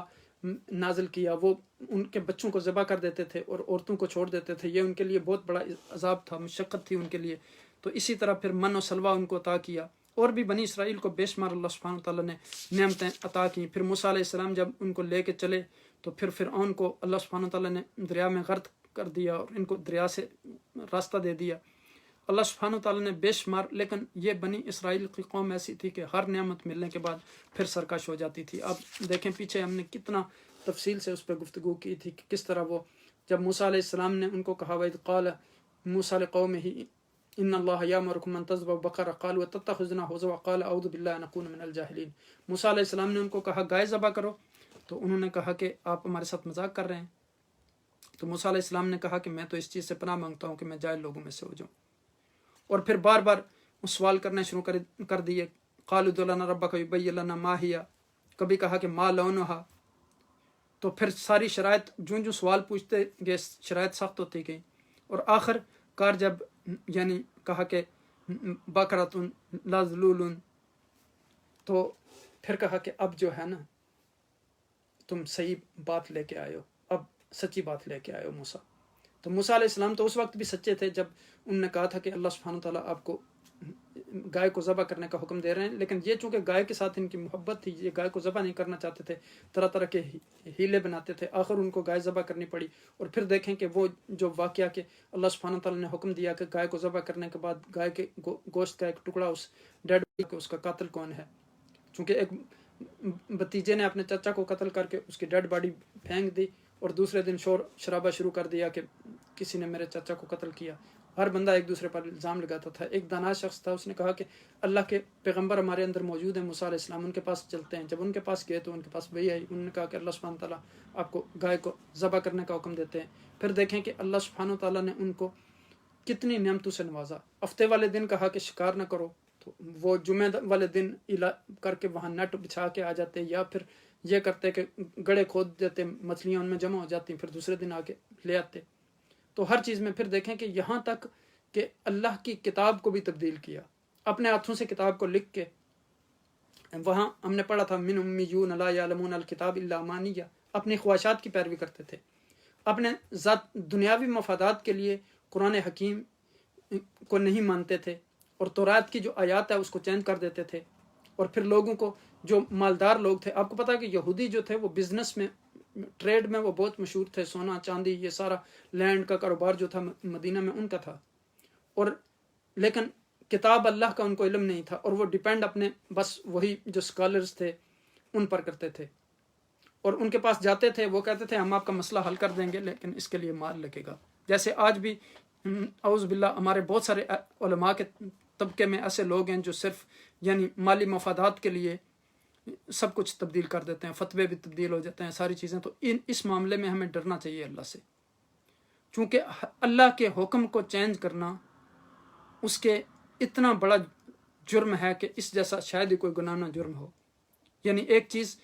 نازل کیا، وہ ان کے بچوں کو ذبح کر دیتے تھے اور عورتوں کو چھوڑ دیتے تھے، یہ ان کے لیے بہت بڑا عذاب تھا، مشقت تھی ان کے لیے۔ تو اسی طرح پھر من و سلوہ ان کو عطا کیا، اور بھی بنی اسرائیل کو بے شمار اللہ سبحانہ تعالیٰ نے نعمتیں عطا کی۔ پھر موسیٰ علیہ السلام جب ان کو لے کے چلے تو پھر فرعون کو اللہ سبحانہ تعالیٰ نے دریا میں غرق کر دیا اور ان کو دریا سے راستہ دے دیا۔ اللہ سبحانہ تعالیٰ نے بے شمار، لیکن یہ بنی اسرائیل کی قوم ایسی تھی کہ ہر نعمت ملنے کے بعد پھر سرکش ہو جاتی تھی۔ اب دیکھیں پیچھے ہم نے کتنا تفصیل سے اس پہ گفتگو کی تھی کہ کس طرح وہ جب موسیٰ علیہ السلام نے ان کو کہا وَإِذْ قَالَ مُوسَىٰ لِقَوْمِهِ ان اللہ یامرکم ان تذبحوا بقرۃ قالوا اتتخذنا ہزوا قال اعوذ باللہ ان اکون من الجاہلین، موسیٰ علیہ السلام نے ان کو کہا گائے ذبح کرو، تو انہوں نے کہا کہ آپ ہمارے ساتھ مذاق کر رہے ہیں۔ تو موسیٰ علیہ السلام نے کہا کہ میں تو اس چیز سے پناہ مانگتا ہوں کہ میں جاہل لوگوں میں سے ہو جاؤں، اور پھر بار بار سوال کرنے شروع کر دیے۔ قالوا ادع لنا ربک یبین لنا ما ہی، کبھی کہا کہ ما لونھا، تو پھر ساری شرائط جو سوال پوچھتے گئے شرائط سخت ہوتی گئی، اور آخر کار جب یعنی کہا کہ بقرۃ لا ذلول، تو پھر کہا کہ اب جو ہے نا تم صحیح بات لے کے آئے ہو، اب سچی بات لے کے آئے ہو موسیٰ۔ تو موسیٰ علیہ السلام تو اس وقت بھی سچے تھے جب انہوں نے کہا تھا کہ اللہ سبحانہ تعالیٰ آپ کو گائے کو ذبح کرنے کا حکم دے رہے ہیں، لیکن یہ چونکہ گائے کے ساتھ ان کی محبت تھی، یہ گائے کو ذبح نہیں کرنا چاہتے تھے، طرح طرح کے ہیلے بناتے تھے، آخر ان کو گائے ذبح کرنی پڑی۔ اور پھر دیکھیں کہ وہ جو واقعہ کہ اللہ سبحانہ تعالیٰ نے حکم دیا کہ گائے کو ذبح کرنے کے بعد گائے کے گوشت کا ایک ٹکڑا اس ڈیڈ باڈی کے اس کا قاتل کون ہے، چونکہ ایک بھتیجے نے اپنے چچا کو قتل کر کے اس کی ڈیڈ باڈی پھینک دی، اور دوسرے دن شور شرابہ شروع کر دیا کہ کسی نے میرے چچا کو قتل کیا۔ ہر بندہ ایک دوسرے پر الزام لگاتا تھا۔ ایک دانا شخص تھا، اس نے کہا کہ اللہ کے پیغمبر ہمارے اندر موجود ہیں، موسیٰ علیہ السلام، ان کے پاس چلتے ہیں۔ جب ان کے پاس گئے تو ان کے پاس وہی آئی، انہوں نے کہا کہ اللہ سبحانہ تعالیٰ آپ کو گائے کو ذبح کرنے کا حکم دیتے ہیں۔ پھر دیکھیں کہ اللہ سبحانہ تعالیٰ نے ان کو کتنی نعمتوں سے نوازا۔ ہفتے والے دن کہا کہ شکار نہ کرو، تو وہ جمعہ والے دن کر کے وہاں نیٹ بچھا کے آ جاتے، یا پھر یہ کرتے کہ گڑھے کھود دیتے، مچھلیاں ان میں جمع ہو جاتی، پھر دوسرے دن آ کے لے آتے۔ تو ہر چیز میں پھر دیکھیں کہ یہاں تک کہ اللہ کی کتاب کو بھی تبدیل کیا، اپنے ہاتھوں سے کتاب کو لکھ کے، وہاں ہم نے پڑھا تھا من امیون لا یعلمون الکتاب الا امانیہ، اپنی خواہشات کی پیروی کرتے تھے، اپنے ذات دنیاوی مفادات کے لیے قرآن حکیم کو نہیں مانتے تھے، اور تورات کی جو آیات ہے اس کو چینج کر دیتے تھے، اور پھر لوگوں کو جو مالدار لوگ تھے، آپ کو پتا ہے کہ یہودی جو تھے وہ بزنس میں، ٹریڈ میں وہ بہت مشہور تھے، سونا چاندی یہ سارا لینڈ کا کاروبار جو تھا مدینہ میں ان کا تھا، اور لیکن کتاب اللہ کا ان کو علم نہیں تھا، اور وہ ڈیپینڈ اپنے بس وہی جو اسکالرز تھے ان پر کرتے تھے، اور ان کے پاس جاتے تھے، وہ کہتے تھے ہم آپ کا مسئلہ حل کر دیں گے لیکن اس کے لیے مال لگے گا۔ جیسے آج بھی اعوذ باللہ ہمارے بہت سارے علماء کے طبقے میں ایسے لوگ ہیں جو صرف یعنی مالی مفادات کے لیے سب کچھ تبدیل کر دیتے ہیں، فتوے بھی تبدیل ہو جاتے ہیں، ساری چیزیں۔ تو اس معاملے میں ہمیں ڈرنا چاہیے اللہ سے، چونکہ اللہ کے حکم کو چینج کرنا اس کے اتنا بڑا جرم ہے کہ اس جیسا شاید ہی کوئی گناہ نہ جرم ہو۔ یعنی ایک چیز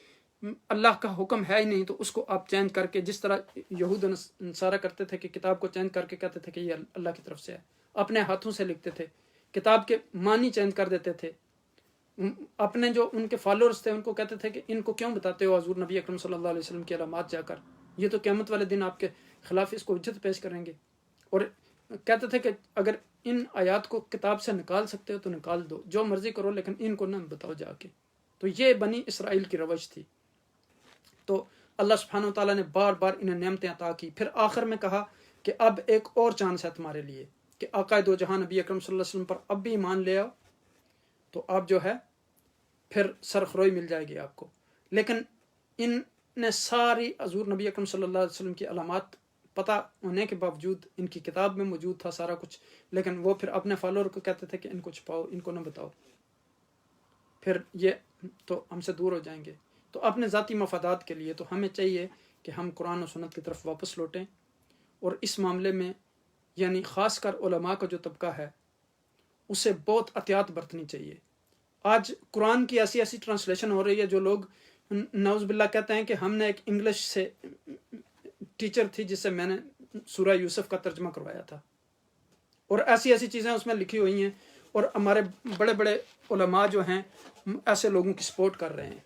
اللہ کا حکم ہے ہی نہیں تو اس کو آپ چینج کر کے، جس طرح یہود نصارہ کرتے تھے کہ کتاب کو چینج کر کے کہتے تھے کہ یہ اللہ کی طرف سے ہے، اپنے ہاتھوں سے لکھتے تھے، کتاب کے معنی چینج کر دیتے تھے، اپنے جو ان کے فالوورز تھے ان کو کہتے تھے کہ ان کو کیوں بتاتے ہو حضور نبی اکرم صلی اللہ علیہ وسلم کی علامات جا کر، یہ تو قیامت والے دن آپ کے خلاف اس کو حجت پیش کریں گے، اور کہتے تھے کہ اگر ان آیات کو کتاب سے نکال سکتے ہو تو نکال دو، جو مرضی کرو، لیکن ان کو نہ بتاؤ جا کے۔ تو یہ بنی اسرائیل کی روش تھی۔ تو اللہ سبحانہ وتعالیٰ نے بار بار انہیں نعمتیں عطا کی، پھر آخر میں کہا کہ اب ایک اور چانس ہے تمہارے لیے کہ آقا دو جہاں نبی اکرم صلی اللہ علیہ وسلم پر اب بھی ایمان لے آؤ تو آپ جو ہے پھر سرخروئی مل جائے گی آپ کو۔ لیکن ان نے ساری حضور نبی اکرم صلی اللہ علیہ وسلم کی علامات پتہ ہونے کے باوجود، ان کی کتاب میں موجود تھا سارا کچھ، لیکن وہ پھر اپنے فالوور کو کہتے تھے کہ ان کو چھپاؤ، ان کو نہ بتاؤ، پھر یہ تو ہم سے دور ہو جائیں گے۔ تو اپنے ذاتی مفادات کے لیے تو ہمیں چاہیے کہ ہم قرآن و سنت کی طرف واپس لوٹیں، اور اس معاملے میں یعنی خاص کر علماء کا جو طبقہ ہے اسے بہت احتیاط برتنی چاہیے۔ آج قرآن کی ایسی ایسی ٹرانسلیشن ہو رہی ہے، جو لوگ نعوذ باللہ کہتے ہیں کہ ہم نے ایک انگلش سے ٹیچر تھی جس سے میں نے سورہ یوسف کا ترجمہ کروایا تھا، اور ایسی ایسی چیزیں اس میں لکھی ہوئی ہیں، اور ہمارے بڑے بڑے علماء جو ہیں ایسے لوگوں کی سپورٹ کر رہے ہیں،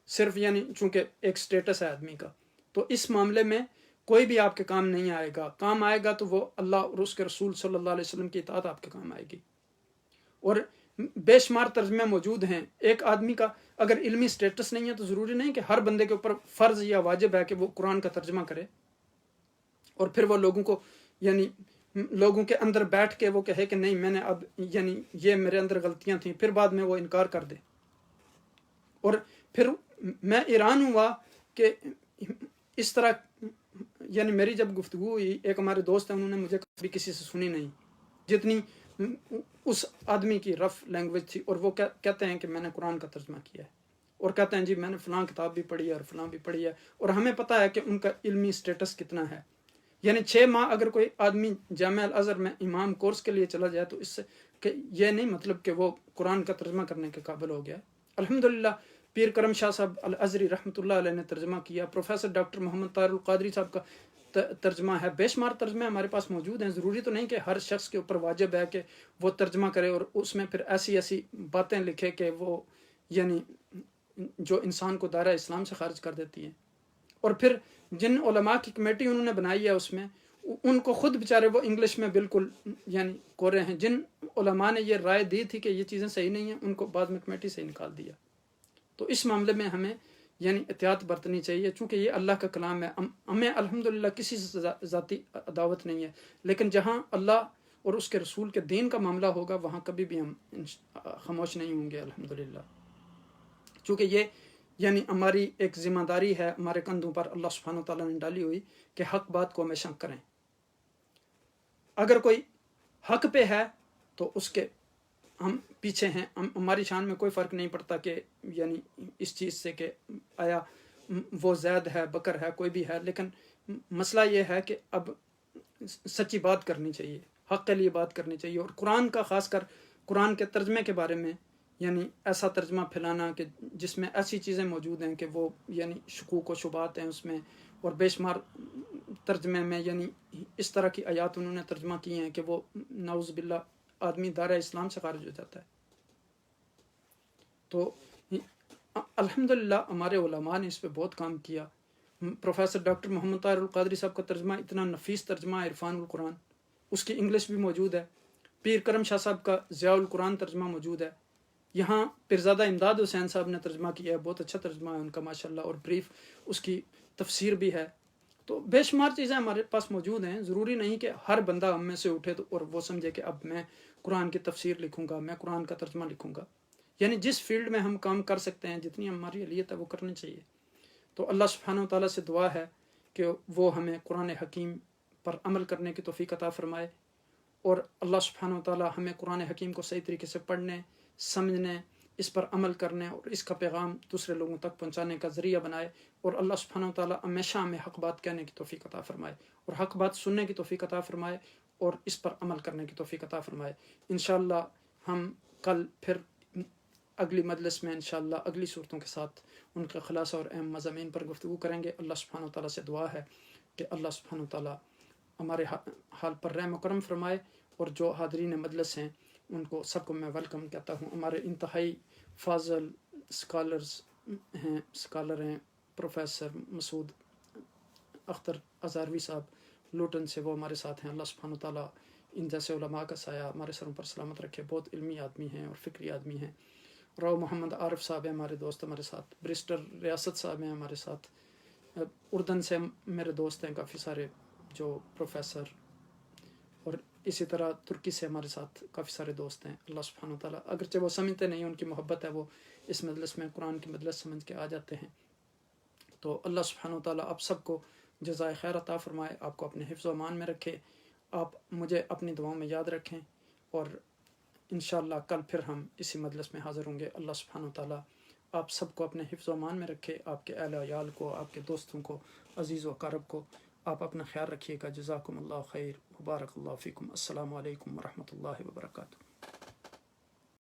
صرف یعنی چونکہ ایک سٹیٹس ہے آدمی کا۔ تو اس معاملے میں کوئی بھی آپ کے کام نہیں آئے گا، کام آئے گا تو وہ اللہ اور اس کے رسول صلی اللہ علیہ وسلم کی اطاعت آپ کے کام آئے گی۔ اور بے شمار ترجمے موجود ہیں، ایک آدمی کا اگر علمی سٹیٹس نہیں ہے تو ضروری نہیں کہ ہر بندے کے اوپر فرض یا واجب ہے کہ وہ قرآن کا ترجمہ کرے، اور پھر وہ لوگوں کو یعنی لوگوں کے اندر بیٹھ کے وہ کہے کہ نہیں میں نے اب یعنی یہ میرے اندر غلطیاں تھیں، پھر بعد میں وہ انکار کر دے۔ اور پھر میں حیران ہوا کہ اس طرح یعنی میری جب گفتگو ہوئی، ایک ہمارے دوست ہیں انہوں نے مجھے کبھی کسی سے سنی نہیں جتنی اس آدمی کی رف لینگویج تھی، اور وہ کہتے ہیں کہ میں نے قرآن کا ترجمہ کیا ہے، اور کہتے ہیں جی میں نے فلاں کتاب بھی پڑھی ہے اور فلاں بھی پڑھی ہے، اور ہمیں پتہ ہے کہ ان کا علمی سٹیٹس کتنا ہے۔ یعنی 6 ماہ اگر کوئی آدمی جامعہ الازہر میں امام کورس کے لیے چلا جائے تو اس سے کہ یہ نہیں مطلب کہ وہ قرآن کا ترجمہ کرنے کے قابل ہو گیا۔ الحمدللہ پیر کرم شاہ صاحب الازہری رحمۃ اللہ علیہ نے ترجمہ کیا، پروفیسر ڈاکٹر محمد طاہر القادری صاحب کا ترجمہ ہے، بے شمار ترجمے ہمارے پاس موجود ہیں۔ ضروری تو نہیں کہ ہر شخص کے اوپر واجب ہے کہ وہ ترجمہ کرے اور اس میں پھر ایسی ایسی باتیں لکھے کہ وہ یعنی جو انسان کو دائرہ اسلام سے خارج کر دیتی ہیں۔ اور پھر جن علماء کی کمیٹی انہوں نے بنائی ہے اس میں ان کو خود بیچارے وہ انگلش میں بالکل یعنی کورے ہیں، جن علماء نے یہ رائے دی تھی کہ یہ چیزیں صحیح نہیں ہیں ان کو بعد میں کمیٹی سے نکال دیا۔ تو اس معاملے میں ہمیں یعنی احتیاط برتنی چاہیے، چونکہ یہ اللہ کا کلام ہے۔ ہمیں الحمدللہ کسی سے ذاتی عداوت نہیں ہے، لیکن جہاں اللہ اور اس کے رسول کے دین کا معاملہ ہوگا وہاں کبھی بھی ہم خاموش نہیں ہوں گے الحمدللہ، چونکہ یہ یعنی ہماری ایک ذمہ داری ہے ہمارے کندھوں پر اللہ سبحانہ وتعالیٰ نے ڈالی ہوئی کہ حق بات کو ہمیشہ کریں۔ اگر کوئی حق پہ ہے تو اس کے ہم پیچھے ہیں، ہماری شان میں کوئی فرق نہیں پڑتا کہ یعنی اس چیز سے کہ آیا وہ زید ہے بکر ہے کوئی بھی ہے، لیکن مسئلہ یہ ہے کہ اب سچی بات کرنی چاہیے، حق کے لیے بات کرنی چاہیے، اور قرآن کا خاص کر قرآن کے ترجمے کے بارے میں یعنی ایسا ترجمہ پھیلانا کہ جس میں ایسی چیزیں موجود ہیں کہ وہ یعنی شکوک و شبہات ہیں اس میں، اور بے شمار ترجمے میں یعنی اس طرح کی آیات انہوں نے ترجمہ کی ہیں کہ وہ نعوذ باللہ آدمی دائرہ اسلام سے خارج ہو جاتا ہے۔ تو الحمدللہ ہمارے علماء نے اس پہ بہت کام کیا۔ پروفیسر ڈاکٹر محمد طاہر القادری صاحب کا ترجمہ اتنا نفیس ترجمہ ہے عرفان القرآن، اس کی انگلش بھی موجود ہے۔ پیر کرم شاہ صاحب کا ضیاء القرآن ترجمہ موجود ہے۔ یہاں پیرزادہ امداد حسین صاحب نے ترجمہ کیا ہے، بہت اچھا ترجمہ ہے ان کا ماشاءاللہ، اور بریف اس کی تفسیر بھی ہے۔ تو بے شمار چیزیں ہمارے پاس موجود ہیں، ضروری نہیں کہ ہر بندہ ہم میں سے اٹھے تو اور وہ سمجھے کہ اب میں قرآن کی تفسیر لکھوں گا، میں قرآن کا ترجمہ لکھوں گا۔ یعنی جس فیلڈ میں ہم کام کر سکتے ہیں، جتنی ہماری اہلیت ہے وہ کرنی چاہیے۔ تو اللہ سبحانہ وتعالیٰ سے دعا ہے کہ وہ ہمیں قرآن حکیم پر عمل کرنے کی توفیق عطا فرمائے، اور اللہ سبحانہ وتعالیٰ ہمیں قرآن حکیم کو صحیح طریقے سے پڑھنے، سمجھنے، اس پر عمل کرنے اور اس کا پیغام دوسرے لوگوں تک پہنچانے کا ذریعہ بنائے، اور اللہ سبحانہ وتعالیٰ ہمیشہ ہمیں حق بات کہنے کی توفیق عطا فرمائے، اور حق بات سننے کی توفیق عطا فرمائے، اور اس پر عمل کرنے کی توفیق عطا فرمائے۔ انشاءاللہ ہم کل پھر اگلی مجلس میں انشاءاللہ اگلی صورتوں کے ساتھ ان کے خلاصہ اور اہم مضامین پر گفتگو کریں گے۔ اللہ سبحانہ و تعالیٰ سے دعا ہے کہ اللہ سبحانہ و تعالیٰ ہمارے حال پر رحم و کرم فرمائے، اور جو حاضرین مجلس ہیں ان کو سب کو میں ویلکم کہتا ہوں۔ ہمارے انتہائی فاضل اسکالر ہیں پروفیسر مسعود اختر ازاروی صاحب لوٹن سے، وہ ہمارے ساتھ ہیں۔ اللہ سبحانہ و تعالیٰ ان جیسے علماء کا سایہ ہمارے سروں پر سلامت رکھے، بہت علمی آدمی ہیں اور فکری آدمی ہیں۔ راؤ محمد عارف صاحب ہیں ہمارے دوست، ہمارے ساتھ برسٹر ریاست صاحب ہیں ہمارے ساتھ، اردن سے میرے دوست ہیں کافی سارے جو پروفیسر، اور اسی طرح ترکی سے ہمارے ساتھ کافی سارے دوست ہیں۔ اللہ سبحانہ و تعالیٰ اگرچہ وہ سمجھتے نہیں، ان کی محبت ہے، وہ اس مجلس میں قرآن کی مجلس سمجھ کے آ جاتے ہیں۔ تو اللہ سبحانہ و تعالیٰ آپ سب کو جزائے خیر عطا فرمائے، آپ کو اپنے حفظ و امان میں رکھے، آپ مجھے اپنی دعاؤں میں یاد رکھیں، اور انشاءاللہ کل پھر ہم اسی مجلس میں حاضر ہوں گے۔ اللہ سبحانہ و تعالیٰ آپ سب کو اپنے حفظ و امان میں رکھے، آپ کے اہل و عیال کو، آپ کے دوستوں کو، عزیز و اقارب کو، آپ اپنا خیال رکھیے گا۔ جزاکم اللہ خیر، وبارک اللہ فیکم۔ السلام علیکم ورحمۃ اللہ وبرکاتہ۔